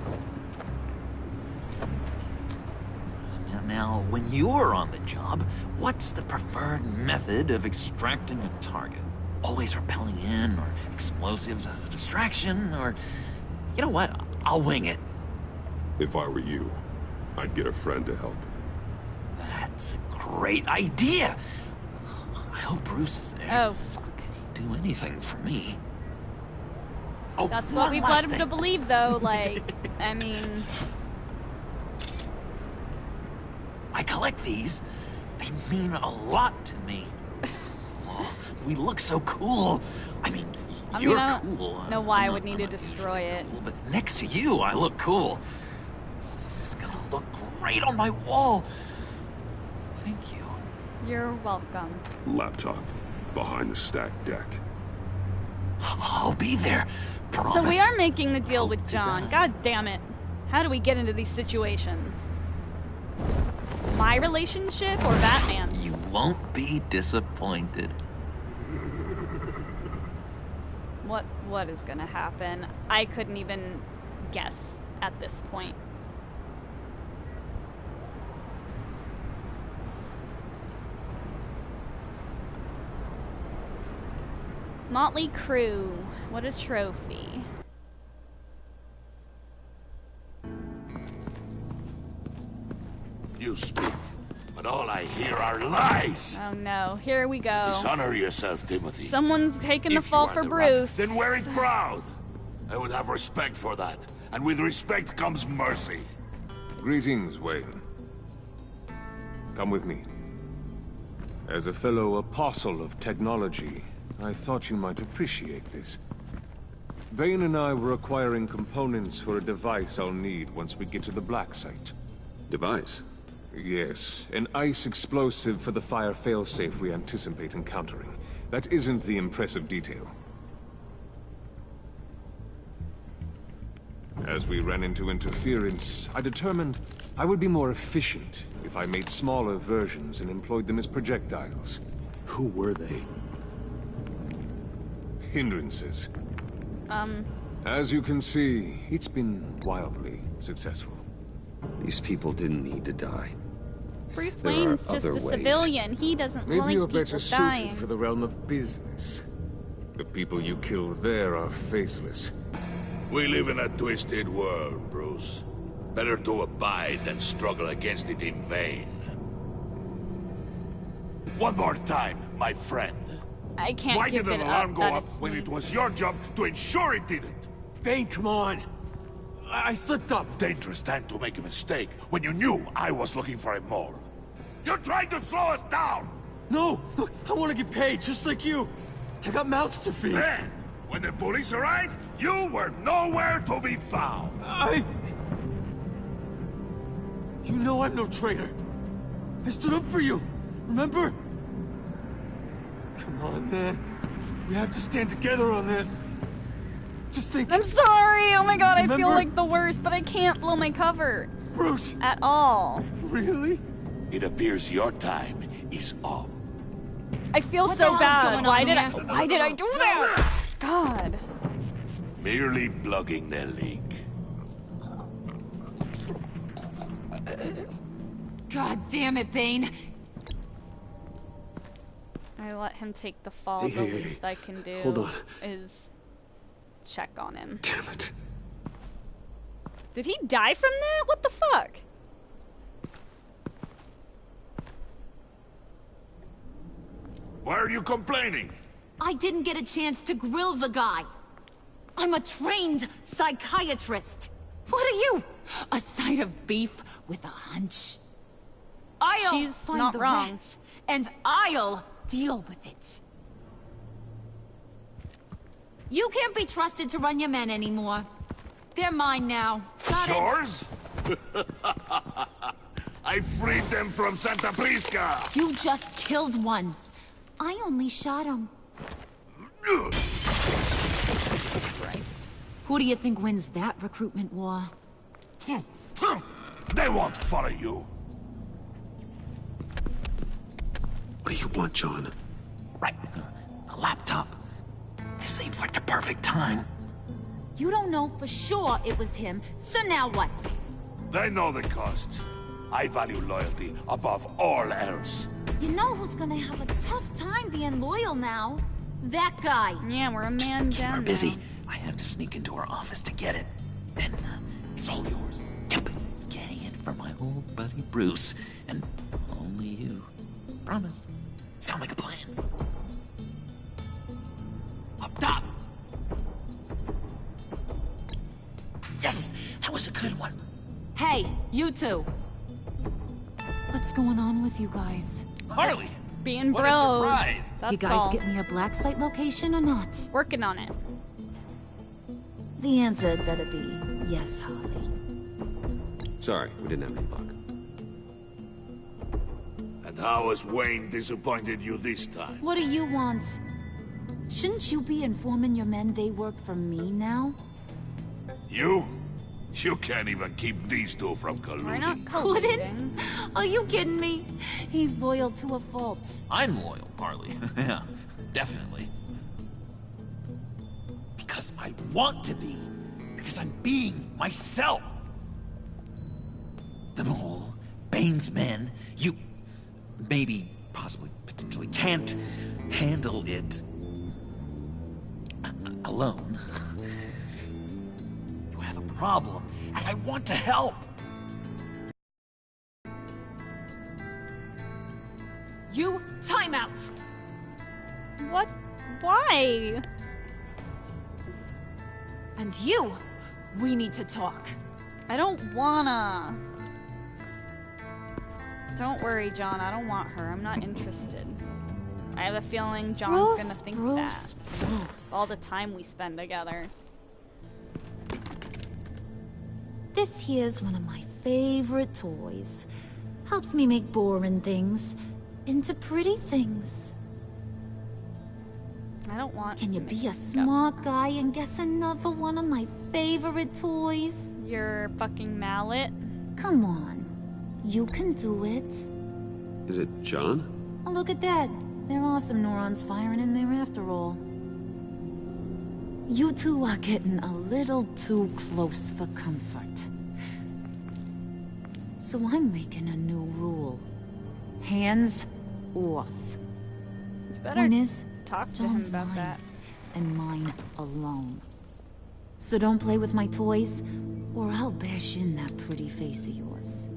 Now, when you're on the job, what's the preferred method of extracting a target? Always rappelling in, or explosives as a distraction, or... You know what? I'll wing it. If I were you, I'd get a friend to help. That's a great idea. I hope Bruce is there. Oh, fuck. He'd do anything for me. Oh, That's what one we've last led him thing. to believe, though. Like, I mean... I collect these. They mean a lot to me. Oh, we look so cool. I mean, you're I cool. don't know why I would need to destroy it. Cool, but next to you, I look cool. This is gonna look great on my wall. Thank you. You're welcome. Laptop, behind the stacked deck. I'll be there. Promise. So we are making the deal with John. God damn it. How do we get into these situations? My relationship or Batman's? You won't be disappointed. What is gonna happen? I couldn't even guess at this point. Motley Crue. What a trophy. You speak, but all I hear are lies. Oh no, here we go. Dishonor yourself, Timothy. Someone's taking the If you fall are for the rat, Bruce. then wear it proud. I would have respect for that. And with respect comes mercy. Greetings, Wayne. Come with me. As a fellow apostle of technology, I thought you might appreciate this. Vane and I were acquiring components for a device I'll need once we get to the Black Site. Device? Yes, an ice explosive for the fire failsafe we anticipate encountering. That isn't the impressive detail. As we ran into interference, I determined I would be more efficient if I made smaller versions and employed them as projectiles. Who were they? Hindrances. As you can see, it's been wildly successful. These people didn't need to die. Bruce There are Wayne's just other a ways. civilian. He doesn't Maybe like you're people better dying. suited for the realm of business. The people you killed there are faceless. We live in a twisted world, Bruce. Better to abide than struggle against it in vain. One more time, my friend. I can't Why give did it an up. alarm go That off is when me. it was your job to ensure it didn't? Bane, come on. I slipped up. Dangerous time to make a mistake when you knew I was looking for a mole. You're trying to slow us down! No! Look, I want to get paid, just like you. I got mouths to feed. Then, when the police arrived, you were nowhere to be found. You know I'm no traitor. I stood up for you, remember? Come on, man. We have to stand together on this. Just think... I'm sorry! Oh my god, I feel Remember? like the worst, but I can't blow my cover. Bruce! At all. Really? It appears your time is up. I feel What so the hell is bad. going Why on did here? why did I do that? God. Merely plugging the leak. God damn it, Bane. I let him take the fall. Hey, The hey, hey, least I can do hold on. is check on him. Damn it. Did he die from that? What the fuck? Why are you complaining? I didn't get a chance to grill the guy. I'm a trained psychiatrist. What are you? A side of beef with a hunch? I'll She's find not the wrong. rat, and I'll deal with it. You can't be trusted to run your men anymore. They're mine now. Got it? Yours? I freed them from Santa Prisca! You just killed one. I only shot him. Who do you think wins that recruitment war? They won't follow you. What do you want, John? Right. A laptop. This seems like the perfect time. You don't know for sure it was him, so now what? They know the cost. I value loyalty above all else. You know who's gonna have a tough time being loyal now? That guy. Yeah, we're a man down. We're busy. now. I have to sneak into her office to get it. Then it's all yours. Yep. Getting it from my old buddy Bruce. And only you. Promise. Sound like a plan. Up top. Yes, that was a good one. Hey, you two. What's going on with you guys? Harley. Being What a bros. surprise. That's You guys all. get me a black site location or not? Working on it. The answer had better be yes, Harley. Sorry, we didn't have any luck. And how has Wayne disappointed you this time? What do you want? Shouldn't you be informing your men they work for me now? You? You can't even keep these two from colluding. We're not Couldn't? colluding. Are you kidding me? He's loyal to a fault. I'm loyal, Harley. Yeah, definitely. Because I want to be. Because I'm being myself. The Mole, Bane's men, you maybe, possibly, potentially can't handle it alone. You have a problem, and I want to help. You, time out! What? Why? And you, we need to talk. I don't wanna. Don't worry, John. I don't want her. I'm not interested. I have a feeling John's gonna think that. All the time we spend together. This here's one of my favorite toys. Helps me make boring things into pretty things. I don't want. Can you to be make a it up. smart guy and guess another one of my favorite toys? Your fucking mallet. Come on. You can do it. Is it John? Oh, look at that. There are some neurons firing in there after all. You two are getting a little too close for comfort. So I'm making a new rule. Hands off. You better Point is, talk to John's him about mine, that. and mine alone. So don't play with my toys, or I'll bash in that pretty face of yours.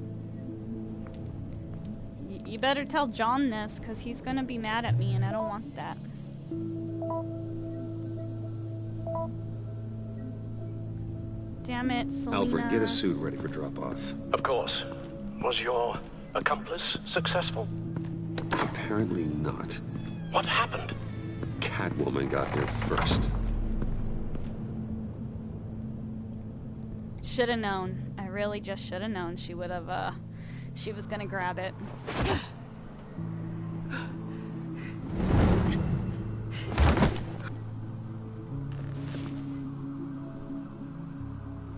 You better tell John this, because he's gonna be mad at me, and I don't want that. Damn it, Selena. Alfred, get a suit ready for drop-off. Of course. Was your accomplice successful? Apparently not. What happened? Catwoman got here first. Shoulda known. I really just shoulda known she would have, she was gonna grab it.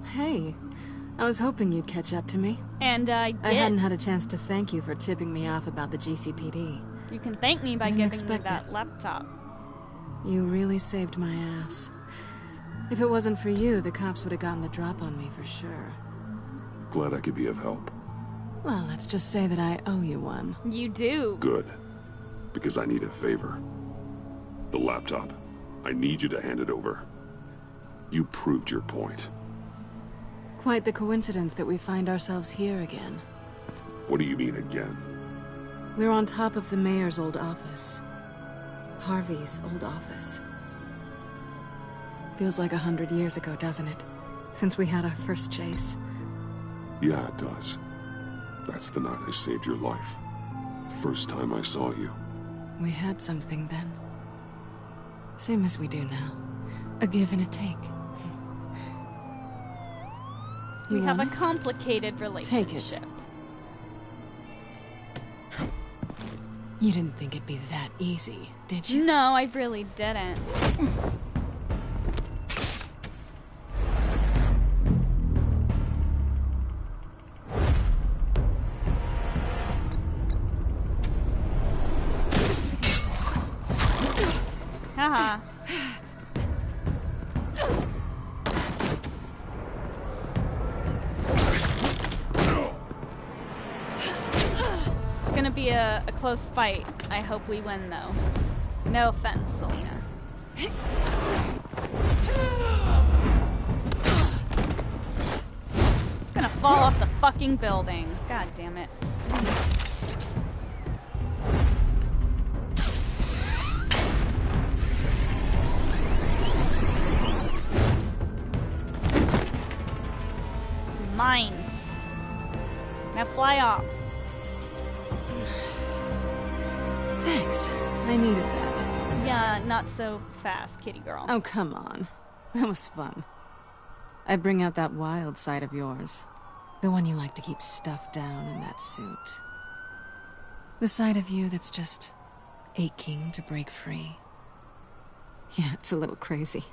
Hey, I was hoping you'd catch up to me. And I did. I hadn't had a chance to thank you for tipping me off about the GCPD. You can thank me by giving me that laptop. You really saved my ass. If it wasn't for you, the cops would have gotten the drop on me for sure. Glad I could be of help. Well, let's just say that I owe you one. You do. Good. Because I need a favor. The laptop. I need you to hand it over. You proved your point. Quite the coincidence that we find ourselves here again. What do you mean again? We're on top of the mayor's old office. Harvey's old office. Feels like 100 years ago, doesn't it? Since we had our first chase. Yeah, it does. That's the night I saved your life. First time I saw you. We had something then. Same as we do now. A give and a take. We have a complicated relationship. Take it. You didn't think it'd be that easy, did you? No, I really didn't. Haha. It's gonna be a close fight. I hope we win, though. No offense, Selena. It's gonna fall off the fucking building. God damn it. Mine. Now fly off. Thanks. I needed that. Yeah, not so fast, kitty girl. Oh, come on. That was fun. I bring out that wild side of yours. The one you like to keep stuffed down in that suit. The side of you that's just aching to break free. Yeah, it's a little crazy.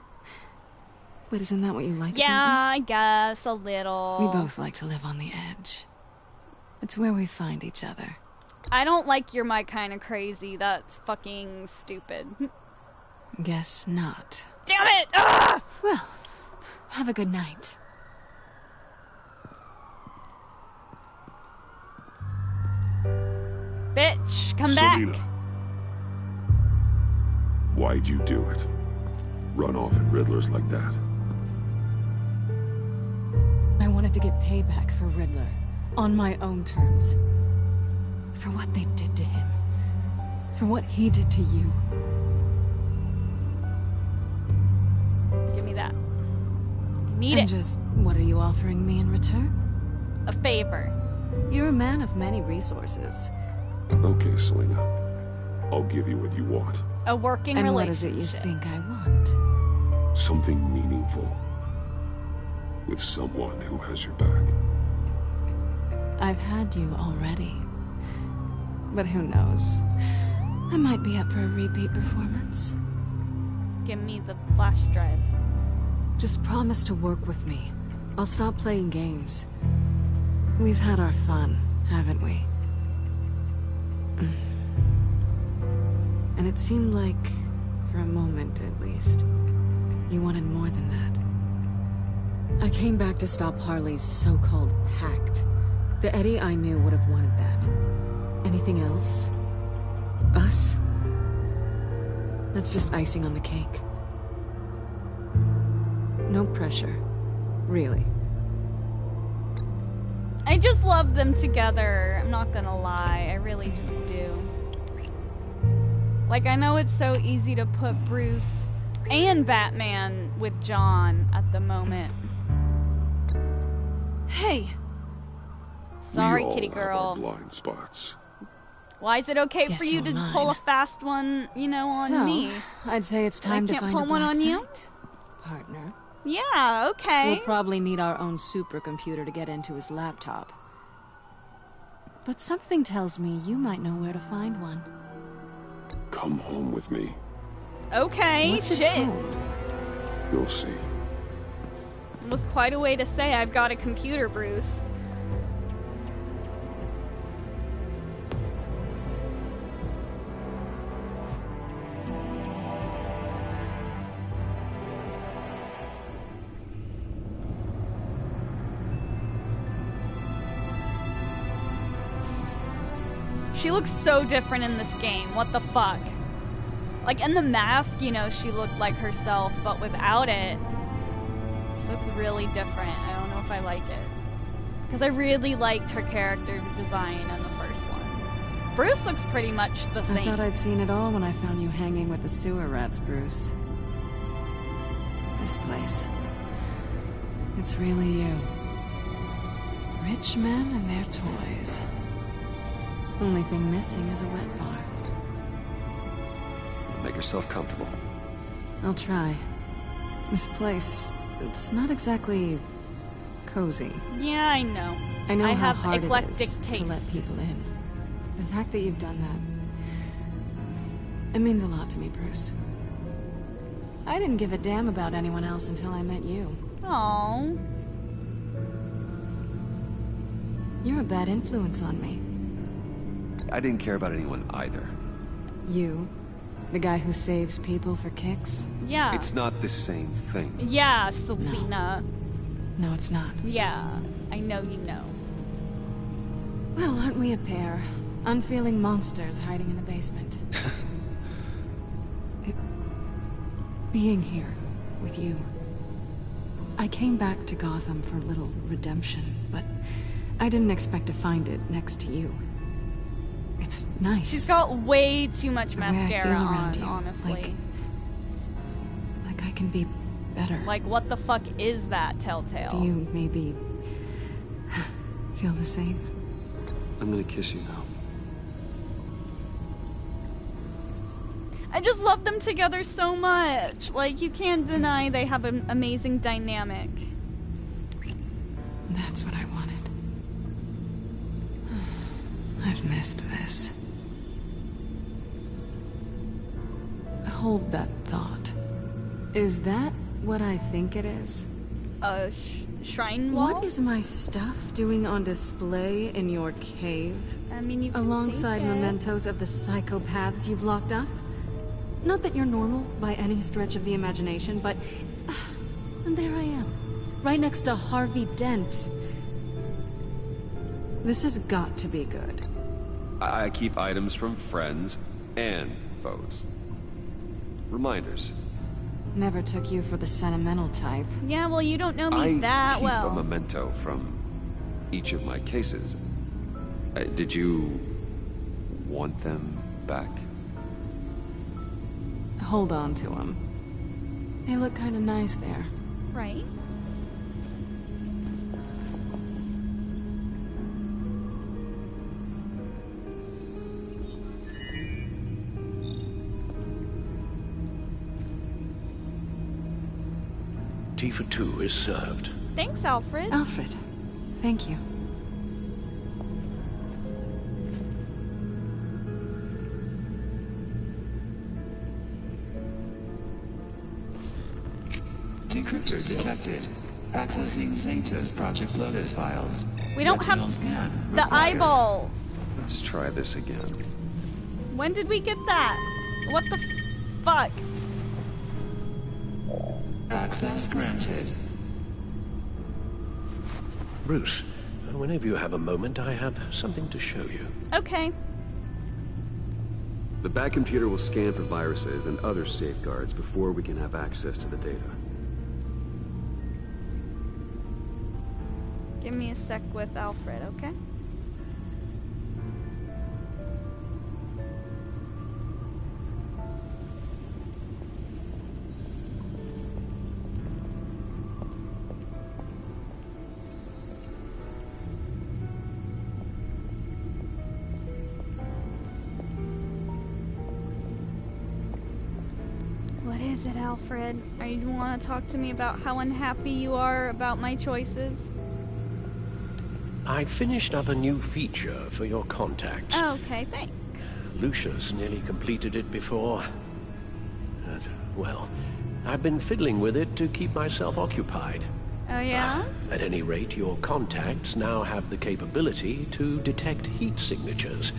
But isn't that what you like about me? I guess a little. We both like to live on the edge. It's where we find each other. I don't like you're my kind of crazy. That's fucking stupid. Guess not. Damn it! Ah! Well, have a good night. Bitch, come Selena. back. Why'd you do it? Run off at Riddlers like that? I wanted to get payback for Riddler. On my own terms. For what they did to him. For what he did to you. Give me that. I need And it. just, what are you offering me in return? A favor. You're a man of many resources. Okay, Selena. I'll give you what you want. A working And what relationship. is it you think I want? Something meaningful. With someone who has your back. I've had you already. But who knows? I might be up for a repeat performance. Give me the flash drive. Just promise to work with me. I'll stop playing games. We've had our fun, haven't we? And it seemed like, for a moment at least, you wanted more than that. I came back to stop Harley's so-called pact. The Eddie I knew would have wanted that. Anything else? Us? That's just icing on the cake. No pressure. Really. I just love them together. I'm not gonna lie. I really just do. Like, I know it's so easy to put Bruce and Batman with John at the moment. Hey! Sorry, we all kitty have girl. our blind spots. Why is it okay Guess for you you're to mine. pull a fast one, you know, on So, me? I'd say it's time to can't find pull a one black on you? site, partner. Yeah, okay. We'll probably need our own supercomputer to get into his laptop. But something tells me you might know where to find one. Come home with me. Okay, What's it shit. called? You'll see. It was quite a way to say I've got a computer, Bruce. She looks so different in this game. What the fuck? Like, in the mask, you know, she looked like herself, but without it, she looks really different. I don't know if I like it. Because I really liked her character design in the first one. Bruce looks pretty much the same. I thought I'd seen it all when I found you hanging with the sewer rats, Bruce. This place. It's really you. Rich men and their toys. Only thing missing is a wet bar. Make yourself comfortable. I'll try. This place, it's not exactly cozy. Yeah, I know. I know how have hard eclectic it is taste. to let people in. The fact that you've done that, it means a lot to me, Bruce. I didn't give a damn about anyone else until I met you. Aww. You're a bad influence on me. I didn't care about anyone either. You, the guy who saves people for kicks? Yeah. It's not the same thing. Yeah, Selena. No, it's not. Yeah, I know you know. Well, aren't we a pair? Unfeeling monsters hiding in the basement. Being here with you. I came back to Gotham for a little redemption, but I didn't expect to find it next to you. It's nice. She's got way too much The way I mascara feel on, around you, honestly. Like I can be better. Like, what the fuck is that, Telltale? Do you maybe feel the same? I'm gonna kiss you now. I just love them together so much. Like, you can't deny they have an amazing dynamic. That's what I wanted. I've missed this. Hold that thought. Is that what I think it is? A shrine wall? What is my stuff doing on display in your cave? I mean, you can alongside take it. mementos of the psychopaths you've locked up? Not that you're normal by any stretch of the imagination, but... and there I am, right next to Harvey Dent. This has got to be good. I keep items from friends and foes. Reminders. Never took you for the sentimental type. Yeah, well, you don't know me I that keep well. a memento from each of my cases. Did you want them back? Hold on to them. They look kind of nice there. Right? Tea for two is served. Thanks, Alfred. Alfred, thank you. Decryptor detected. Accessing Zeta's Project Lotus files. We don't Retinal have scan the required. eyeballs. Let's try this again. When did we get that? What the fuck? Access granted. Bruce, whenever you have a moment, I have something to show you. Okay. The Bat computer will scan for viruses and other safeguards before we can have access to the data. Give me a sec with Alfred, okay? What is it, Alfred? Are you want to talk to me about how unhappy you are about my choices? I finished up a new feature for your contacts. Okay, thanks. Lucius nearly completed it before. But, well, I've been fiddling with it to keep myself occupied. Oh, yeah? At any rate, your contacts now have the capability to detect heat signatures.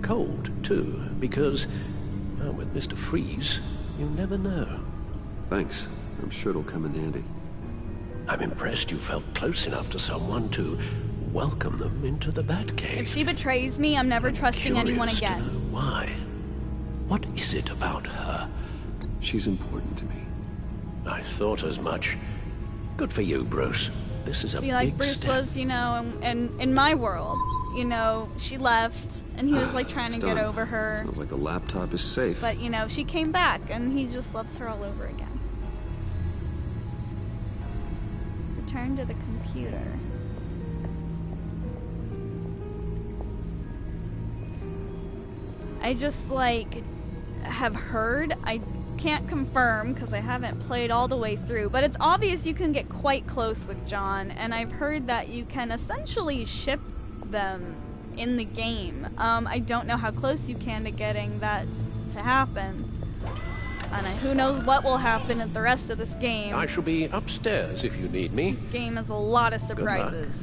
Cold, too, because, well, with Mr. Freeze, you never know. Thanks. I'm sure it'll come in handy. I'm impressed you felt close enough to someone to welcome them into the Batcave. If she betrays me, I'm never trusting anyone again. To know why? What is it about her? She's important to me. I thought as much. Good for you, Bruce. This is a See, big like Bruce step. was, you know, in my world, you know, she left, and he was like trying to get over her. Sounds like the laptop is safe. But you know, she came back, and he just loves her all over again. Return to the computer. I just like have heard. I can't confirm because I haven't played all the way through, but it's obvious you can get quite close with John, and I've heard that you can essentially ship them in the game. I don't know how close you can to getting that to happen, and who knows what will happen at the rest of this game. I shall be upstairs if you need me. This game has a lot of surprises.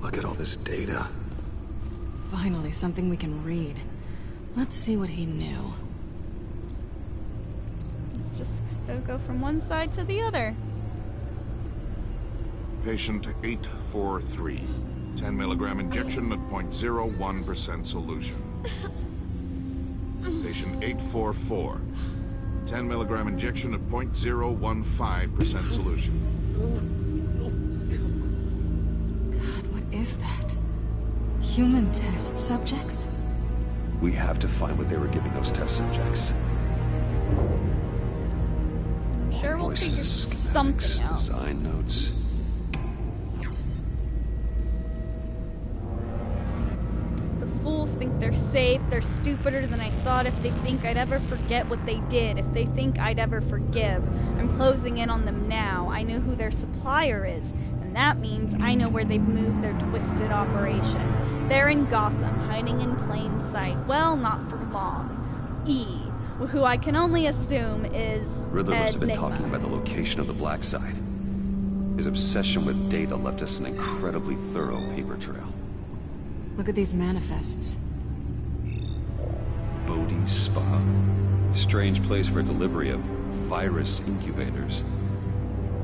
Look at all this data. Finally, something we can read. Let's see what he knew. Let's just go from one side to the other. Patient 843. 10 milligram injection at 0.01% solution. Patient 844. 10 milligram injection at 0.015% solution. God, what is that? Human test subjects? We have to find what they were giving those test subjects. Sure, we'll figure Voices, something schematics, out. design notes. The fools think they're safe. They're stupider than I thought. If they think I'd ever forget what they did, if they think I'd ever forgive. I'm closing in on them now. I know who their supplier is, and that means I know where they've moved their twisted operation. They're in Gotham, hiding in plain sight. Well, not for long. E, who I can only assume is Riddler must have been Enigma. talking about the location of the black side. His obsession with data left us an incredibly thorough paper trail. Look at these manifests. Bodhi's Spa. Strange place for delivery of virus incubators.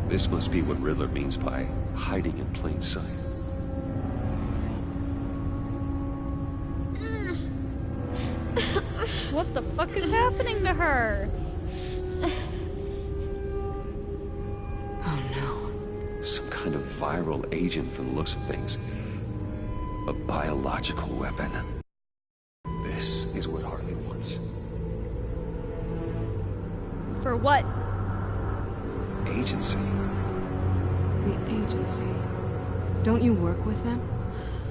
This must be what Riddler means by hiding in plain sight. What the fuck is happening to her? Oh no. Some kind of viral agent from the looks of things. A biological weapon. This is what Harley wants. For what? Agency. The agency. Don't you work with them?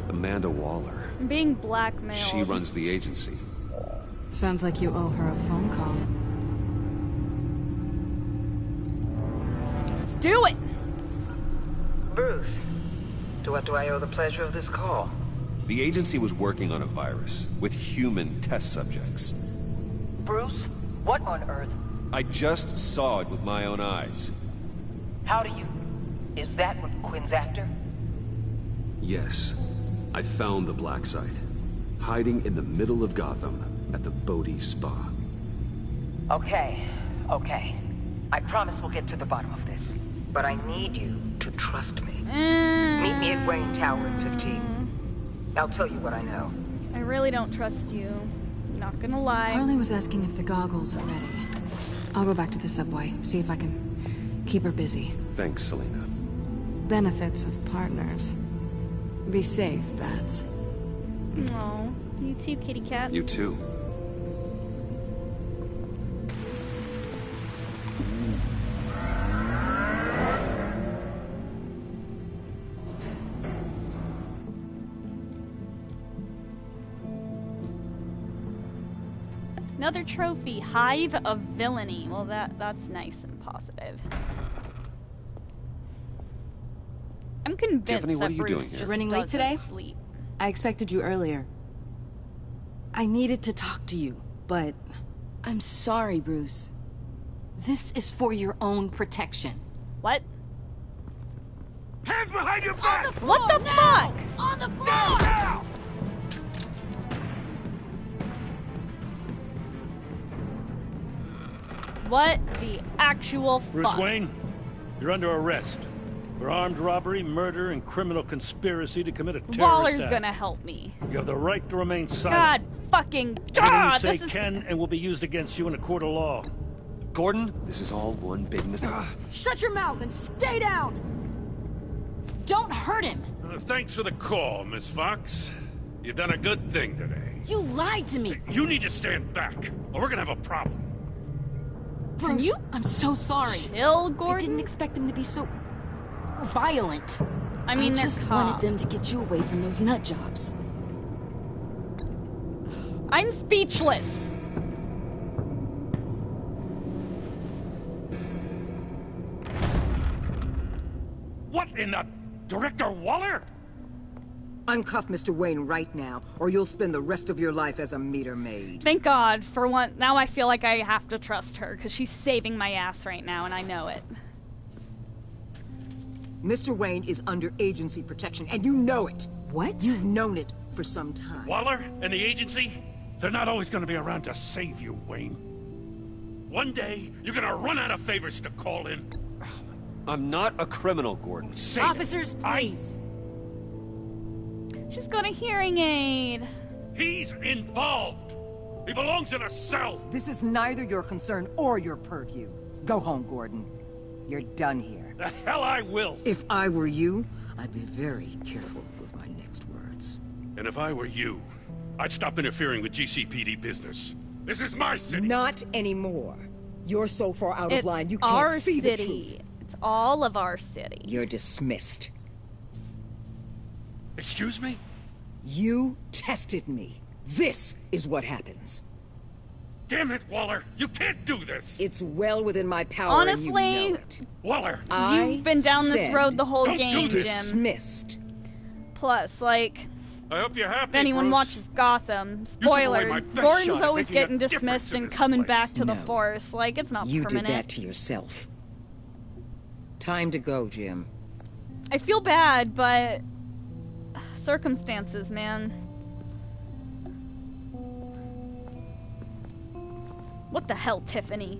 Amanda Waller. I'm being blackmailed. She runs the agency. Sounds like you owe her a phone call. Let's do it! Bruce, to what do I owe the pleasure of this call? The agency was working on a virus with human test subjects. Bruce, what on earth? I just saw it with my own eyes. How do you... Is that what Quinn's after? Yes, I found the black site, hiding in the middle of Gotham at the Bodhi Spa. Okay. I promise we'll get to the bottom of this. But I need you to trust me. Meet me at Wayne Tower at 15. I'll tell you what I know. I really don't trust you. Not gonna lie. Harley was asking if the goggles are ready. I'll go back to the subway, see if I can keep her busy. Thanks, Selena. Benefits of partners. Be safe, Bats. Aw, you too, kitty cat. You too. Another trophy, Hive of Villainy. Well, that's nice and positive. I'm convinced Tiffany, what that are you Bruce doing here? just Running late doesn't today? sleep. I expected you earlier. I needed to talk to you, but... I'm sorry, Bruce. This is for your own protection. What? Hands behind your back! What the fuck? On the floor! Now! What the actual Bruce fuck? Wayne, you're under arrest for armed robbery, murder, and criminal conspiracy to commit a terrorist Waller's act. gonna help me. You have the right to remain God silent. fucking Anything you God! say This is... can and will be used against you in a court of law. Gordon, this is all one big mistake. Shut your mouth and stay down! Don't hurt him! Thanks for the call, Miss Fox. You've done a good thing today. You lied to me! You need to stand back, or we're gonna have a problem. Bruce, I'm so sorry. Chill, Gordon? I didn't expect them to be so... violent. I mean, they're just wanted cops. them to get you away from those nut jobs. I'm speechless. What in the... Director Waller? Uncuff Mr. Wayne right now, or you'll spend the rest of your life as a meter maid. Thank God, for one. Now I feel like I have to trust her, because she's saving my ass right now, and I know it. Mr. Wayne is under agency protection, and you know it. What? You've known it for some time. Waller and the agency? They're not always gonna be around to save you, Wayne. One day, you're gonna run out of favors to call in. I'm not a criminal, Gordon. Say Officers, please. She's got a hearing aid. He's involved. He belongs in a cell. This is neither your concern or your purview. Go home, Gordon. You're done here. The hell I will. If I were you, I'd be very careful with my next words. And if I were you, I'd stop interfering with GCPD business. This is my city. Not anymore. You're so far out It's of line, you our can't see the city. truth. It's all of our city. You're dismissed. Excuse me? You tested me. This is what happens. Damn it, Waller! You can't do this! It's well within my power, Honestly, and you know it. Waller! You've been down this said road the whole don't game, do Jim. this. Dismissed. Plus, like, I hope you're happy, if anyone Bruce. watches Gotham, You took away spoiler, my best Gordon's shot at always making a getting difference dismissed in and this coming place. back to the No. force. Like, it's not You permanent. did that to yourself. Time to go, Jim. I feel bad, but circumstances, man. What the hell, Tiffany?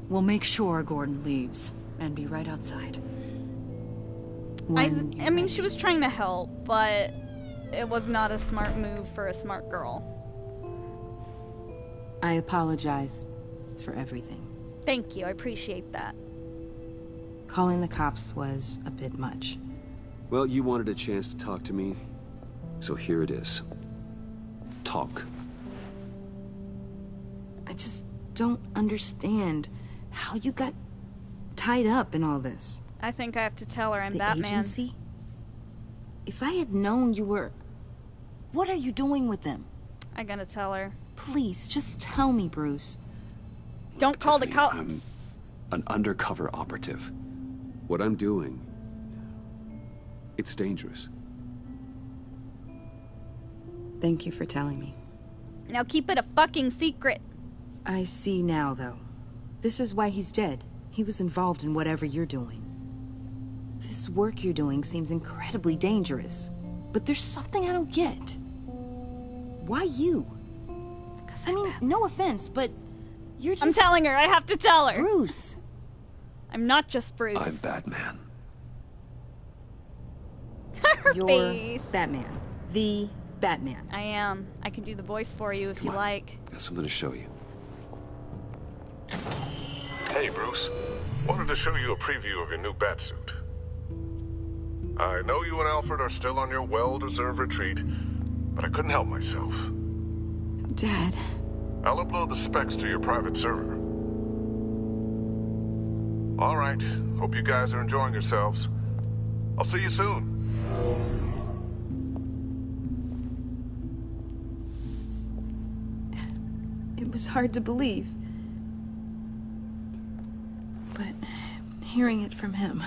We'll make sure Gordon leaves and be right outside. I mean, she was trying to help, but it was not a smart move for a smart girl. I apologize for everything. Thank you, I appreciate that. Calling the cops was a bit much. Well, you wanted a chance to talk to me, so here it is. Talk. I just don't understand how you got tied up in all this. I think I have to tell her I'm The Batman. agency? If I had known you were... What are you doing with them? I'm gonna tell her. Please, just tell me, Bruce. Don't call the Tiffany, cops. I'm an undercover operative. What I'm doing, it's dangerous. Thank you for telling me. Now keep it a fucking secret. I see now, though. This is why he's dead. He was involved in whatever you're doing. This work you're doing seems incredibly dangerous. But there's something I don't get. Why you? I mean, no offense, but you're just... I'm telling her. I have to tell her. Bruce. I'm not just Bruce. I'm Batman. Her You're face. Batman. The Batman. I am. I can do the voice for you if you like. Got something to show you. Hey, Bruce. Wanted to show you a preview of your new Batsuit. I know you and Alfred are still on your well-deserved retreat, but I couldn't help myself. Dad. I'll upload the specs to your private server. All right. Hope you guys are enjoying yourselves. I'll see you soon. It was hard to believe. But hearing it from him...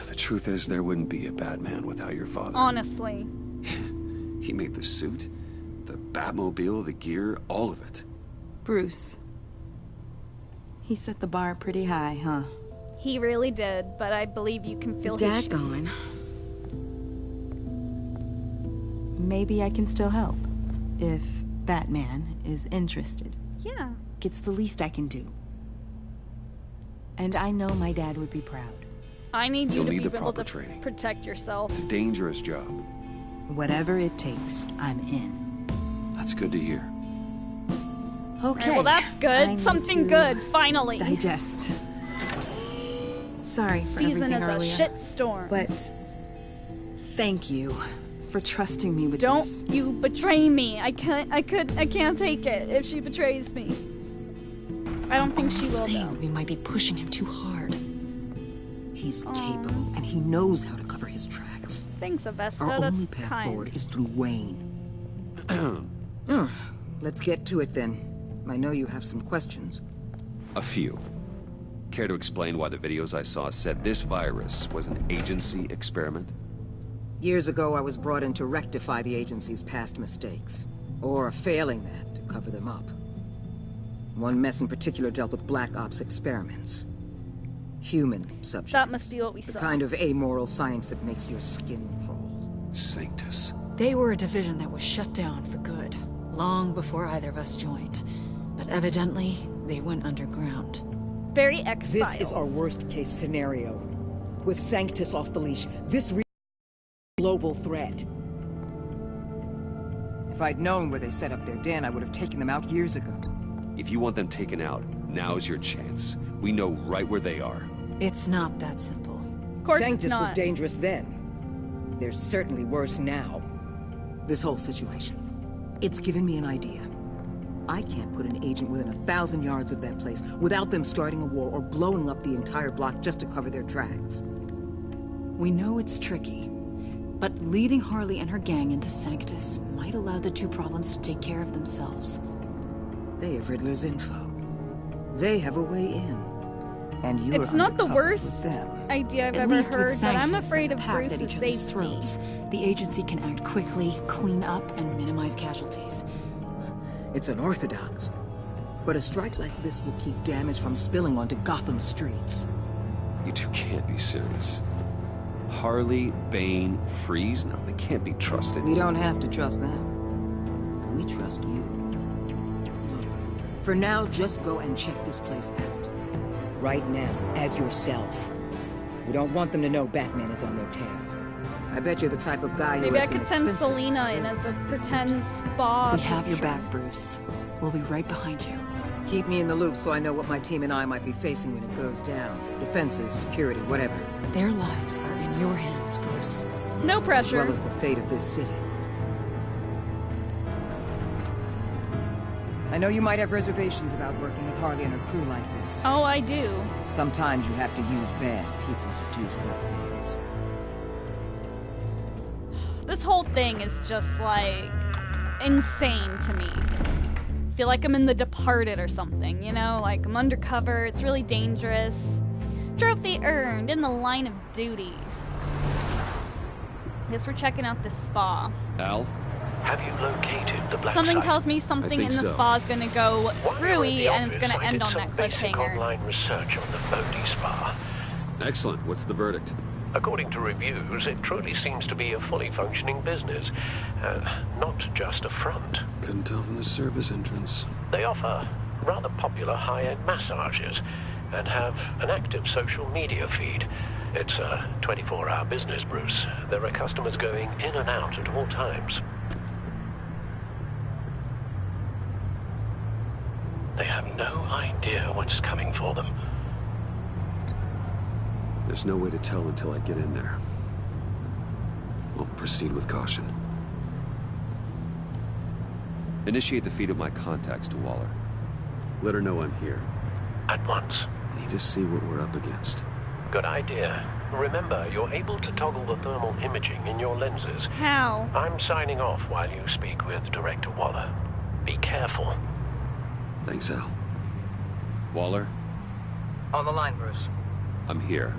The truth is, there wouldn't be a Batman without your father. Honestly. He made the suit, the Batmobile, the gear, all of it. Bruce. He set the bar pretty high, huh? He really did, but I believe you can feel his shoes. Daggone. Maybe I can still help. If Batman is interested. Yeah. It's the least I can do. And I know my dad would be proud. I need you You'll to need be the able proper to training. protect yourself. It's a dangerous job. Whatever it takes, I'm in. That's good to hear. Okay. Right, well, that's I good. need Something to good, finally. Digest. Sorry for Season everything is earlier. a shitstorm. But thank you for trusting me with this. Don't you betray me. I can't take it if she betrays me. I don't think she will, Saying though. we might be pushing him too hard. He's capable, and he knows how to cover his tracks. Thanks, Avesta. Our That's only path kind. forward is through Wayne. Let's get to it then. I know you have some questions. A few. Care to explain why the videos I saw said this virus was an agency experiment? Years ago, I was brought in to rectify the agency's past mistakes. Or failing that, to cover them up. One mess in particular dealt with Black Ops experiments. Human subjects. That must be what we The saw. kind of amoral science that makes your skin crawl. Sanctus. They were a division that was shut down for good, long before either of us joined. But evidently, they went underground. Very X-Files. This is our worst-case scenario. With Sanctus off the leash, this global threat. If I'd known where they set up their den, I would have taken them out years ago. If you want them taken out, now's your chance. We know right where they are. It's not that simple. Of course Sanctus it's not. was dangerous then. They're certainly worse now. This whole situation, it's given me an idea. I can't put an agent within 1,000 yards of that place without them starting a war or blowing up the entire block just to cover their tracks. We know it's tricky, but leading Harley and her gang into Sanctus might allow the two problems to take care of themselves. They have Riddler's info. They have a way in. And you're It's not the undercover with worst them. idea I've At ever least with heard, but I'm Sanctus afraid and of the pact at Bruce's each other's safety. throats, the agency can act quickly, clean up, and minimize casualties. It's unorthodox. But a strike like this will keep damage from spilling onto Gotham streets. You two can't be serious. Harley, Bane, Freeze? No, they can't be trusted. We don't have to trust them. We trust you. For now, just go and check this place out. Right now, as yourself. We don't want them to know Batman is on their tail. I bet you're the type of guy who Maybe I has some could send expensive Selina in as a pretend spa. We have your patron. back, Bruce. We'll be right behind you. Keep me in the loop so I know what my team and I might be facing when it goes down. Defenses, security, whatever. Their lives are in your hands, Bruce. No pressure. As well as the fate of this city. I know you might have reservations about working with Harley and her crew like this. Oh, I do. Sometimes you have to use bad people to do good things. This whole thing is just like insane to me. I feel like I'm in The Departed or something, you know? Like I'm undercover, it's really dangerous. Trophy earned in the line of duty. Guess we're checking out this spa. Al? Have you located the black Something site? tells me something in the spa is gonna go While you were in screwy the and it's office, gonna I end did on some that basic cliffhanger. online research on the Bodhi Spa. Excellent. What's the verdict? According to reviews, it truly seems to be a fully functioning business, not just a front. Couldn't tell from the service entrance. They offer rather popular high-end massages and have an active social media feed. It's a 24-hour business, Bruce. There are customers going in and out at all times. They have no idea what's coming for them. There's no way to tell until I get in there. I'll proceed with caution. Initiate the feed of my contacts to Waller. Let her know I'm here. At once. I need to see what we're up against. Good idea. Remember, you're able to toggle the thermal imaging in your lenses. How? I'm signing off while you speak with Director Waller. Be careful. Thanks, Al. Waller? On the line, Bruce. I'm here.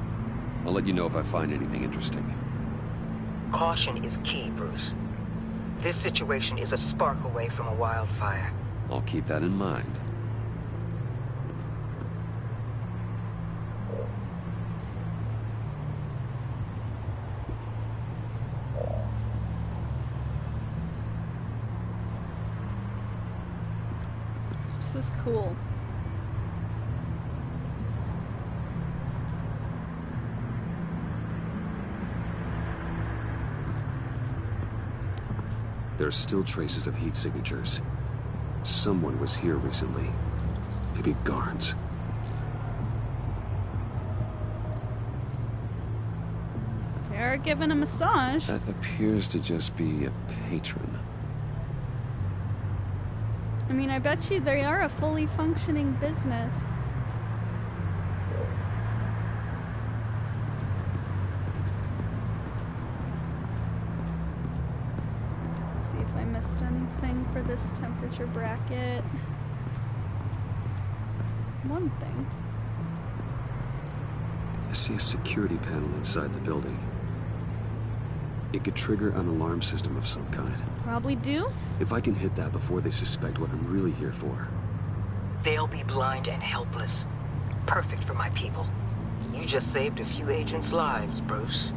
I'll let you know if I find anything interesting. Caution is key, Bruce. This situation is a spark away from a wildfire. I'll keep that in mind. This is cool. There are still traces of heat signatures. Someone was here recently. Maybe guards. They're giving a massage. That appears to just be a patron. I mean, I bet you they are a fully functioning business. See if I missed anything for this temperature bracket. One thing. I see a security panel inside the building. It could trigger an alarm system of some kind. Probably do. If I can hit that before they suspect what I'm really here for. They'll be blind and helpless. Perfect for my people. You just saved a few agents' lives, Bruce.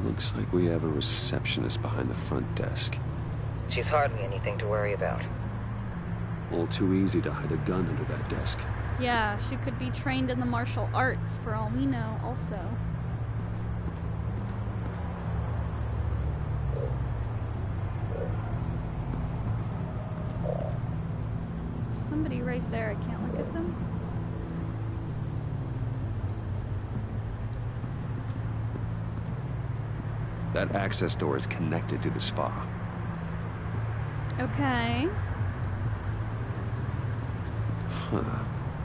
Looks like we have a receptionist behind the front desk. She's hardly anything to worry about. All too easy to hide a gun under that desk. Yeah, she could be trained in the martial arts, for all we know, also. There's somebody right there. I can't look at them. That access door is connected to the spa. Okay. Huh.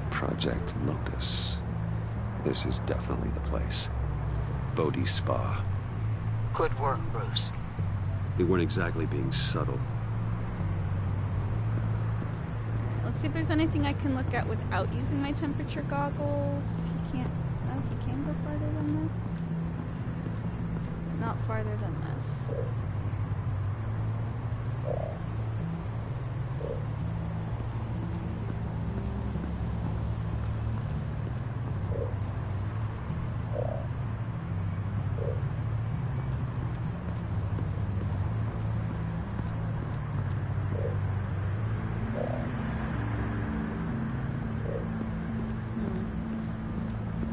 Project Lotus. This is definitely the place. Bodhi Spa. Good work, Bruce. They weren't exactly being subtle. Let's see if there's anything I can look at without using my temperature goggles. You can't... Oh, you can go farther than this? Not farther than this.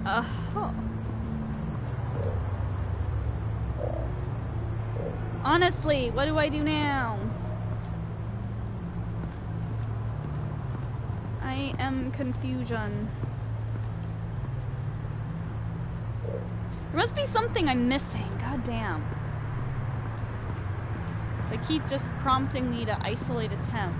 Oh. Honestly, what do I do now? I am confusion. There must be something I'm missing. God damn. So they keep just prompting me to isolate a temp.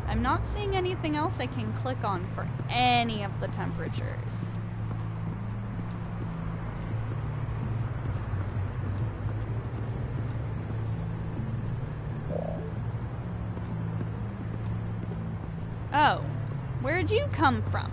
I'm not seeing anything else I can click on for any of the temperatures. Oh, where'd you come from?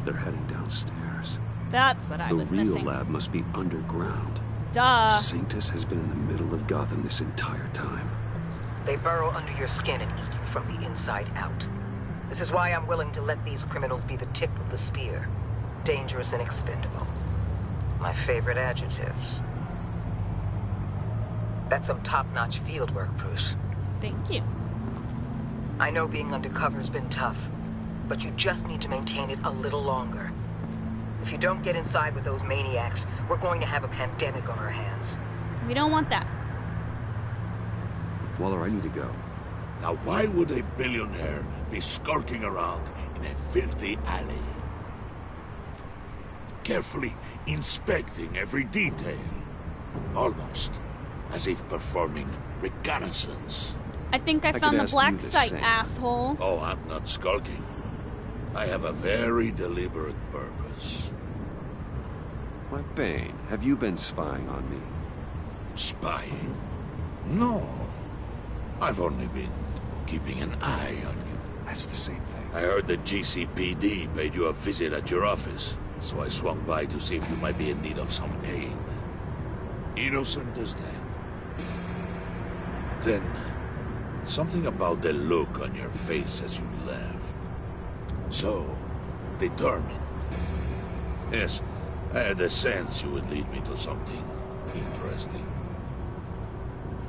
They're heading downstairs. That's what I was missing. The real lab must be underground. Duh. Sanctus has been in the middle of Gotham this entire time. They burrow under your skin and eat you from the inside out. This is why I'm willing to let these criminals be the tip of the spear. Dangerous and expendable. My favorite adjectives. That's some top-notch field work, Bruce. Thank you. I know being undercover's been tough, but you just need to maintain it a little longer. If you don't get inside with those maniacs, we're going to have a pandemic on our hands. We don't want that. Waller, I need to go. Now why would a billionaire be skulking around in a filthy alley? Carefully inspecting every detail. Almost as if performing reconnaissance. I think I found the black site, asshole. Oh, I'm not skulking. I have a very deliberate purpose. Why, Bane, have you been spying on me? Spying? No. I've only been keeping an eye on you. That's the same thing. I heard the GCPD paid you a visit at your office, so I swung by to see if you might be in need of some aid. Innocent as that. Then, something about the look on your face as you left. So, determined. Yes, I had a sense you would lead me to something interesting.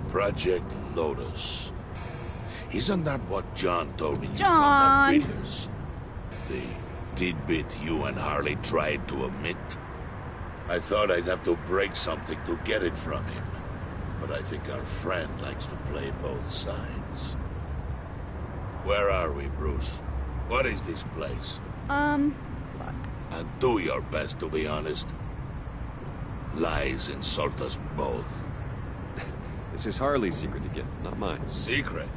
Project Lotus. Isn't that what John told me you found at Reader's? The tidbit you and Harley tried to omit? I thought I'd have to break something to get it from him. But I think our friend likes to play both sides. Where are we, Bruce? What is this place? Fuck. And do your best to be honest. Lies insult us both. This is Harley's secret to get, not mine. Secret?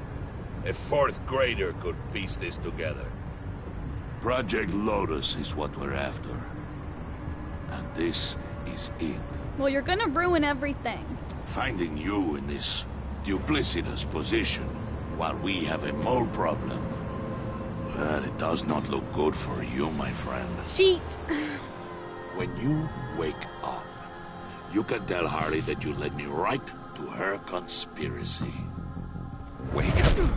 A fourth grader could piece this together. Project Lotus is what we're after. And this is it. Well, you're gonna ruin everything. Finding you in this duplicitous position while we have a mole problem. Well, it does not look good for you, my friend. Cheat. When you wake up, you can tell Harley that you led me right to her conspiracy. Wake up.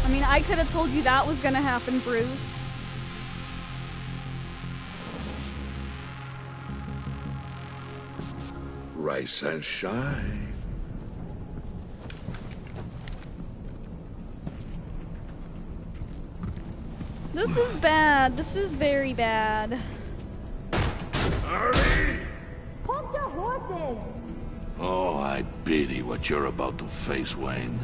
I mean, I could have told you that was gonna happen, Bruce. Rise and shine. This is bad. This is very bad. Harley! Hold your horses! Oh, I pity what you're about to face, Wayne.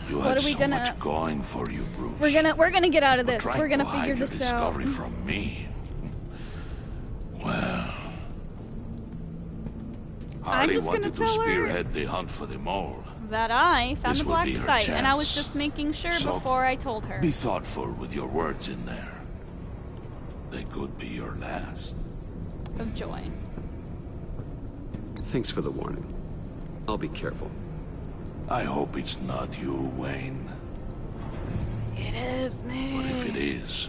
You What had are we so gonna- much going for you, Bruce. We're gonna get out of this. But We're gonna trying to figure hide your this out. discovery from me. Well, Harley just gonna wanted to tell her spearhead the hunt for the mole. That I found This the will black be her site, and I was chance. just making sure So, before I told her. Be thoughtful with your words in there. They could be your last. Of joy. Thanks for the warning. I'll be careful. I hope it's not you, Wayne. It is me. But if it is,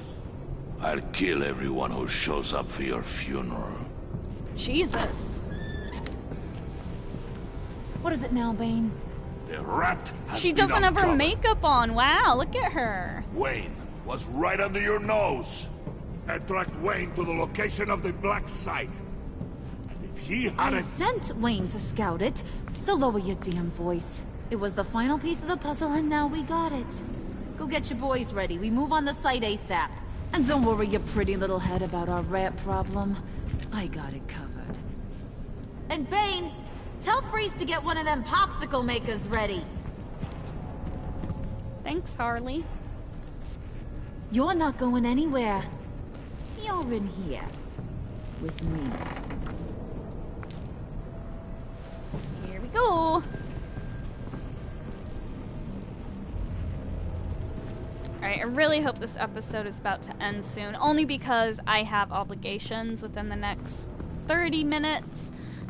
I'll kill everyone who shows up for your funeral. Jesus. What is it now, Bane? The rat has She been doesn't have her uncovered. makeup on. Wow, look at her. Wayne was right under your nose. I tracked Wayne to the location of the black site. And if he I hadn't... sent Wayne to scout it, so lower your damn voice. It was the final piece of the puzzle, and now we got it. Go get your boys ready. We move on the site ASAP. And don't worry your pretty little head about our rat problem. I got it covered. And Bane, tell Freeze to get one of them popsicle makers ready. Thanks, Harley. You're not going anywhere. You're in here. With me. Here we go. Alright, I really hope this episode is about to end soon, only because I have obligations within the next 30 minutes.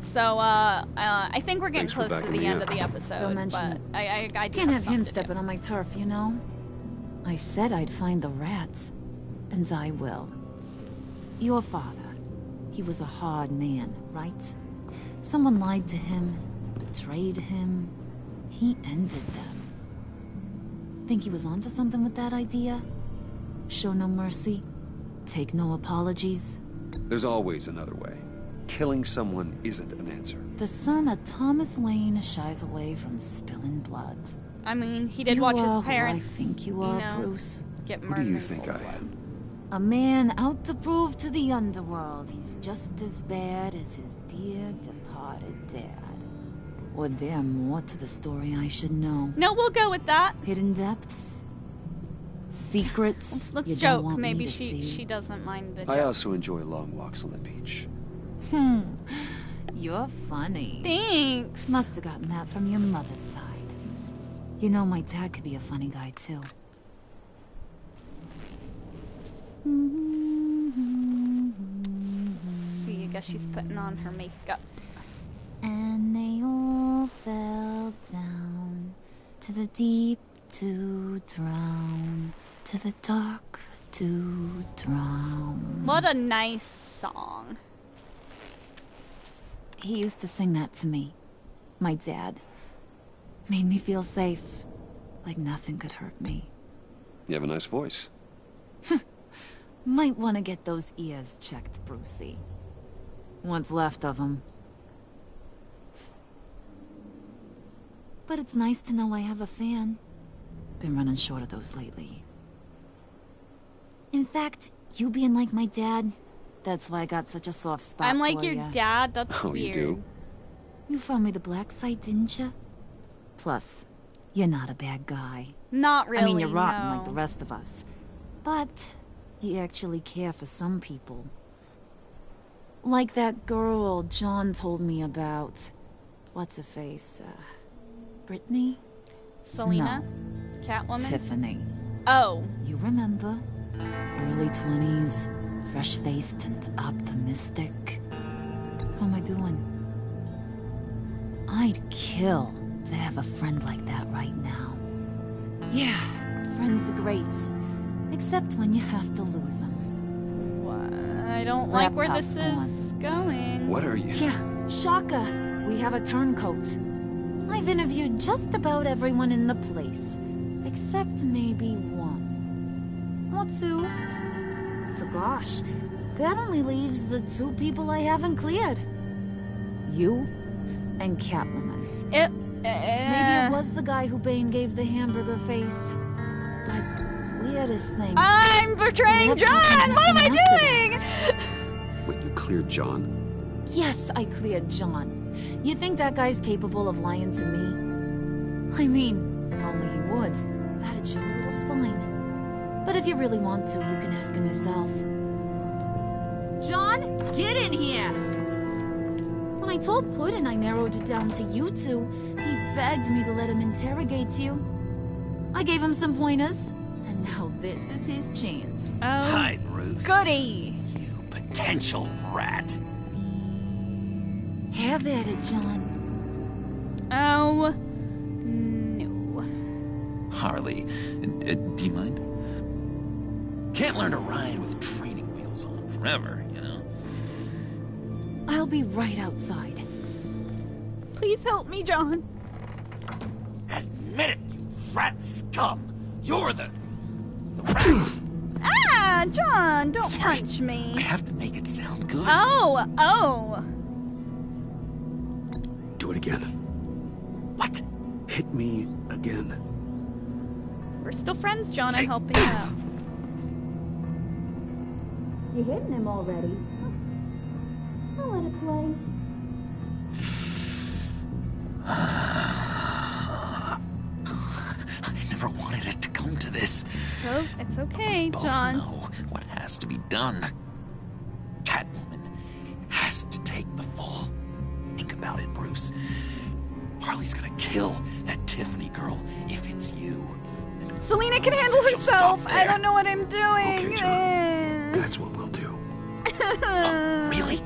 So, I think we're getting Thanks for close to backing the me end up. of the episode, Don't mention but it. I do Can't have him something to do. stepping on my turf, you know? I said I'd find the rats. And I will. Your father. He was a hard man, right? Someone lied to him, betrayed him. He ended them. Think he was onto something with that idea? Show no mercy? Take no apologies? There's always another way. Killing someone isn't an answer. The son of Thomas Wayne shies away from spilling blood. I mean, he did watch his parents. I think you are, Bruce. Get Who murdered. do you think I am? A man out to prove to the underworld he's just as bad as his dear departed dad. Or there more to the story I should know. No, we'll go with that. Hidden depths? Secrets? Let's you don't joke. want Maybe me to see. she doesn't mind the joke. I also enjoy long walks on the beach. You're funny. Thanks. Must have gotten that from your mother's side. You know, my dad could be a funny guy, too. See, I guess she's putting on her makeup. And they all fell down to the deep to drown, to the dark to drown. What a nice song. He used to sing that to me. My dad. Made me feel safe. Like nothing could hurt me. You have a nice voice. Might want to get those ears checked, Brucey. What's left of them. But it's nice to know I have a fan. Been running short of those lately. In fact, you being like my dad, that's why I got such a soft spot I'm like for your ya. dad. That's Oh, weird. you do? You found me the black site, didn't you? Plus, you're not a bad guy. Not really. I mean, you're rotten no. like the rest of us. But you actually care for some people. Like that girl John told me about. What's her face? Brittany? Selena? No. Catwoman? Tiffany. Oh. You remember? Early 20s, fresh-faced and optimistic. How am I doing? I'd kill to have a friend like that right now. Yeah, friends are great. Except when you have to lose them. What? I don't like where this Laptop's is going. What are you? Yeah, Shaka. We have a turncoat. I've interviewed just about everyone in the place. Except maybe one. Or two. So gosh, that only leaves the two people I haven't cleared. You and Catwoman. Maybe it was the guy who Bane gave the hamburger face. But weirdest thing. I'm betraying John! What am I doing? Wait, you cleared John? Yes, I cleared John. You think that guy's capable of lying to me? I mean, if only he would. That'd show a little spine. But if you really want to, you can ask him yourself. John, get in here! When I told Puddin' I narrowed it down to you two, he begged me to let him interrogate you. I gave him some pointers, and now this is his chance. Oh, Hi, Bruce. goody. You potential rat. Have at it, John. Oh, no. Harley, do you mind? Can't learn to ride with training wheels on forever, you know? I'll be right outside. Please help me, John. Admit it, you rat scum! You're the rat! Ah, John, don't Sorry. punch me. I have to make it sound good. Oh. Do it again. What? Hit me again. We're still friends, John. I'm helping you out. You hitting him already? I'll let it play. I never wanted it to come to this. So, it's okay, Both John. know what has to be done. Catwoman has to take the fall. Think about it, Bruce. Harley's gonna kill that Tiffany girl if it's you. Selena can handle She'll stop herself. there. I don't know what I'm doing. Okay, John. That's what we'll do. Oh, really?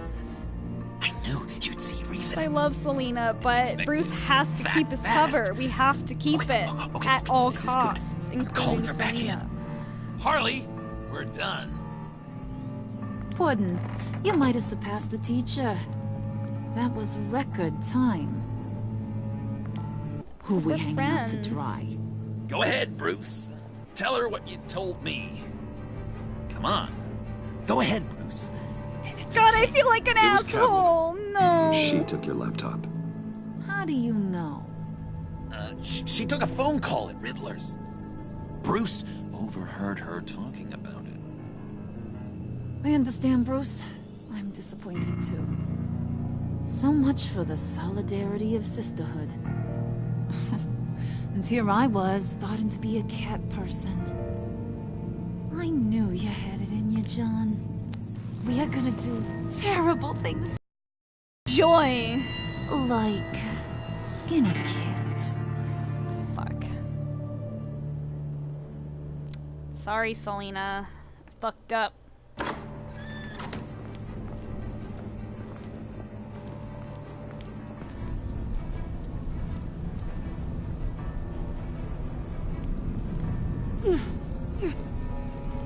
I knew you'd see reason. I love Selena, but Bruce has to keep his cover. We have to keep it at all costs, including Calling her back Selena. in. Harley, we're done. Puddin', you might have surpassed the teacher. That was record time. Who we We're hanging out to friends. dry? Go ahead, Bruce. Tell her what you told me. Come on. Go ahead, Bruce. God, I feel like an asshole. No. She took your laptop. How do you know? She took a phone call at Riddler's. Bruce overheard her talking about it. I understand, Bruce. I'm disappointed too. So much for the solidarity of sisterhood. And here I was, starting to be a cat person. I knew you had it in you, John. We are gonna do terrible things. Joy. Like skin a cat. Fuck. Sorry, Selena. I fucked up.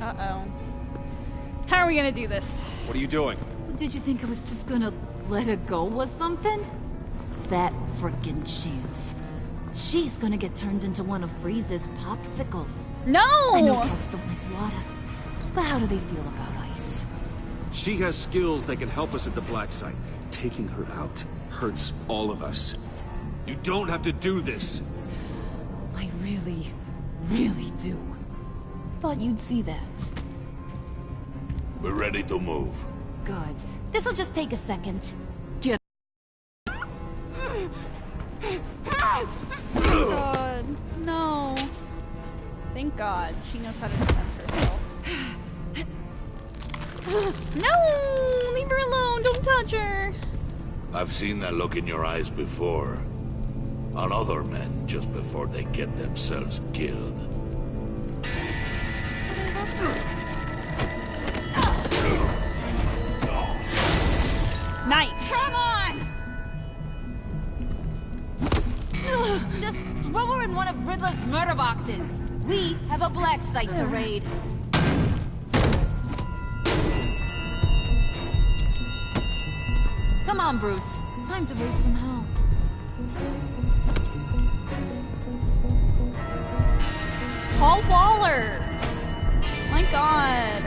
Uh-oh. How are we gonna do this? What are you doing? Did you think I was just gonna let her go or something? That frickin' chance. She's gonna get turned into one of Freeze's popsicles. No! I know cats don't like water, but how do they feel about ice? She has skills that can help us at the Black Site. Taking her out hurts all of us. You don't have to do this. I really, really do. Thought you'd see that. We're ready to move. Good. This'll just take a second. Get. God, no. Thank God she knows how to defend herself. No! Leave her alone! Don't touch her! I've seen that look in your eyes before. On other men just before they get themselves killed. Nice! Come on! Just throw her in one of Riddler's murder boxes. We have a Black Site to raid. Come on, Bruce. Time to raise some hell. Paul Waller! My God.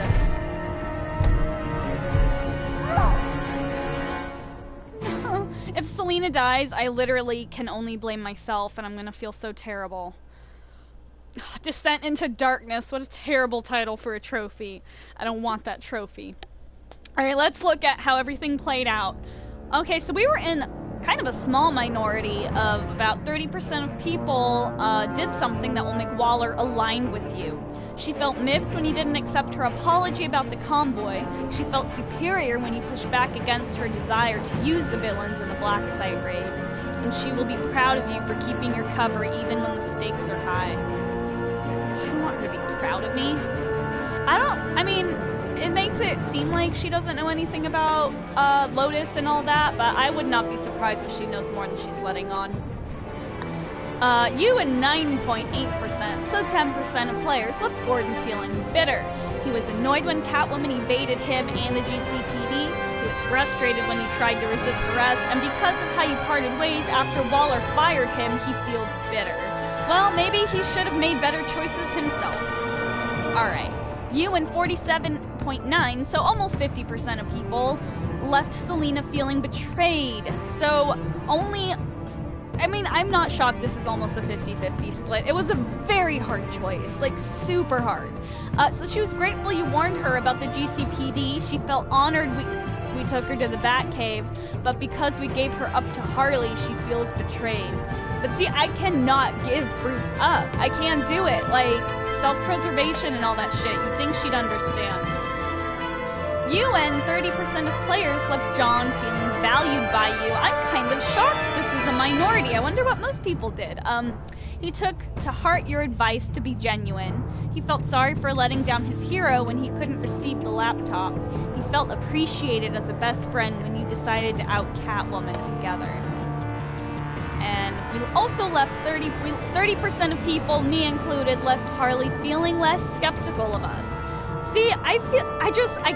If Selena dies, I literally can only blame myself, and I'm gonna feel so terrible. Descent into Darkness. What a terrible title for a trophy. I don't want that trophy. Alright, let's look at how everything played out. Okay, so we were in kind of a small minority of about 30% of people did something that will make Waller aligned with you. She felt miffed when you didn't accept her apology about the convoy. She felt superior when you pushed back against her desire to use the villains in the Black Site raid. And she will be proud of you for keeping your cover even when the stakes are high. I want her to be proud of me. I mean, it makes it seem like she doesn't know anything about Lotus and all that, but I would not be surprised if she knows more than she's letting on. You and 9.8%, so 10% of players, left Gordon feeling bitter. He was annoyed when Catwoman evaded him and the GCPD. He was frustrated when he tried to resist arrest, and because of how you parted ways after Waller fired him, he feels bitter. Well, maybe he should have made better choices himself. Alright. You and 47.9, so almost 50% of people, left Selena feeling betrayed. So only... I mean, I'm not shocked this is almost a 50-50 split. It was a very hard choice, like super hard. So she was grateful you warned her about the GCPD. She felt honored we took her to the Batcave, but because we gave her up to Harley, she feels betrayed. But see, I cannot give Bruce up. I can't do it. Like, self-preservation and all that shit. You'd think she'd understand. You and 30% of players left John feeling valued by you. I'm kind of shocked this is a minority. I wonder what most people did. He took to heart your advice to be genuine. He felt sorry for letting down his hero when he couldn't receive the laptop. He felt appreciated as a best friend when you decided to out Catwoman together. And we also left 30% of people, me included, left Harley feeling less skeptical of us. See, I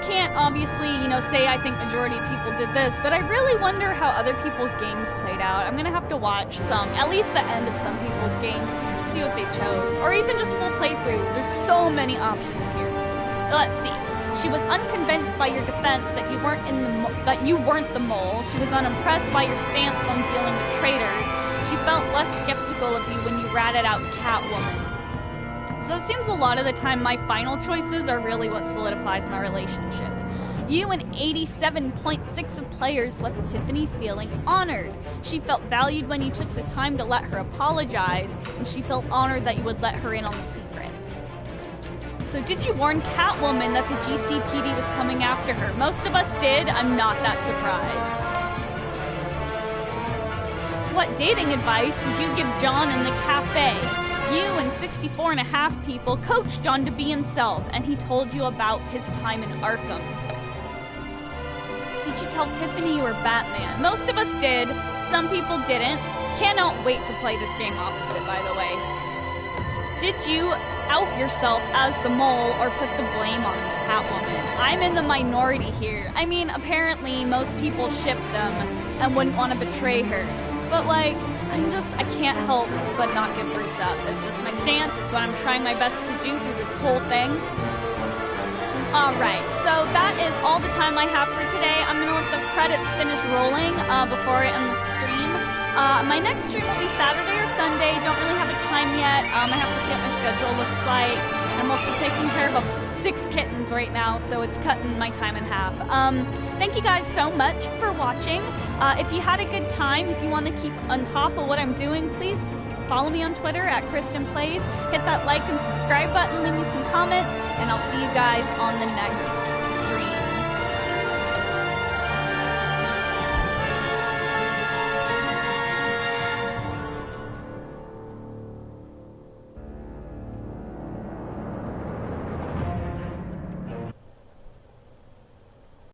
can't obviously, say I think majority of people did this, but I really wonder how other people's games played out. I'm gonna have to watch at least the end of some people's games, just to see what they chose, or even just full playthroughs. There's so many options here. Let's see. She was unconvinced by your defense that you weren't the mole. She was unimpressed by your stance on dealing with traitors. She felt less skeptical of you when you ratted out Catwoman. So it seems a lot of the time my final choices are really what solidifies my relationship. You and 87.6 of players left Tiffany feeling honored. She felt valued when you took the time to let her apologize, and she felt honored that you would let her in on the secret. So did you warn Catwoman that the GCPD was coming after her? Most of us did. I'm not that surprised. What dating advice did you give John in the cafe? You and 64.5 people coached John to be himself, and he told you about his time in Arkham. Did you tell Tiffany you were Batman? Most of us did. Some people didn't. Cannot wait to play this game opposite, by the way. Did you out yourself as the mole or put the blame on Catwoman? I'm in the minority here. I mean, apparently most people ship them and wouldn't want to betray her. But like, I can't help but not give Bruce up. It's just my stance. It's what I'm trying my best to do through this whole thing. Alright, so that is all the time I have for today. I'm going to let the credits finish rolling before I end the stream. My next stream will be Saturday or Sunday. Don't really have a time yet. I have to see what my schedule looks like. I'm also taking care of 6 kittens right now, so it's cutting my time in half. Thank you guys so much for watching. If you had a good time, if you want to keep on top of what I'm doing, please follow me on Twitter at KristenPlays. Hit that like and subscribe button, leave me some comments, and I'll see you guys on the next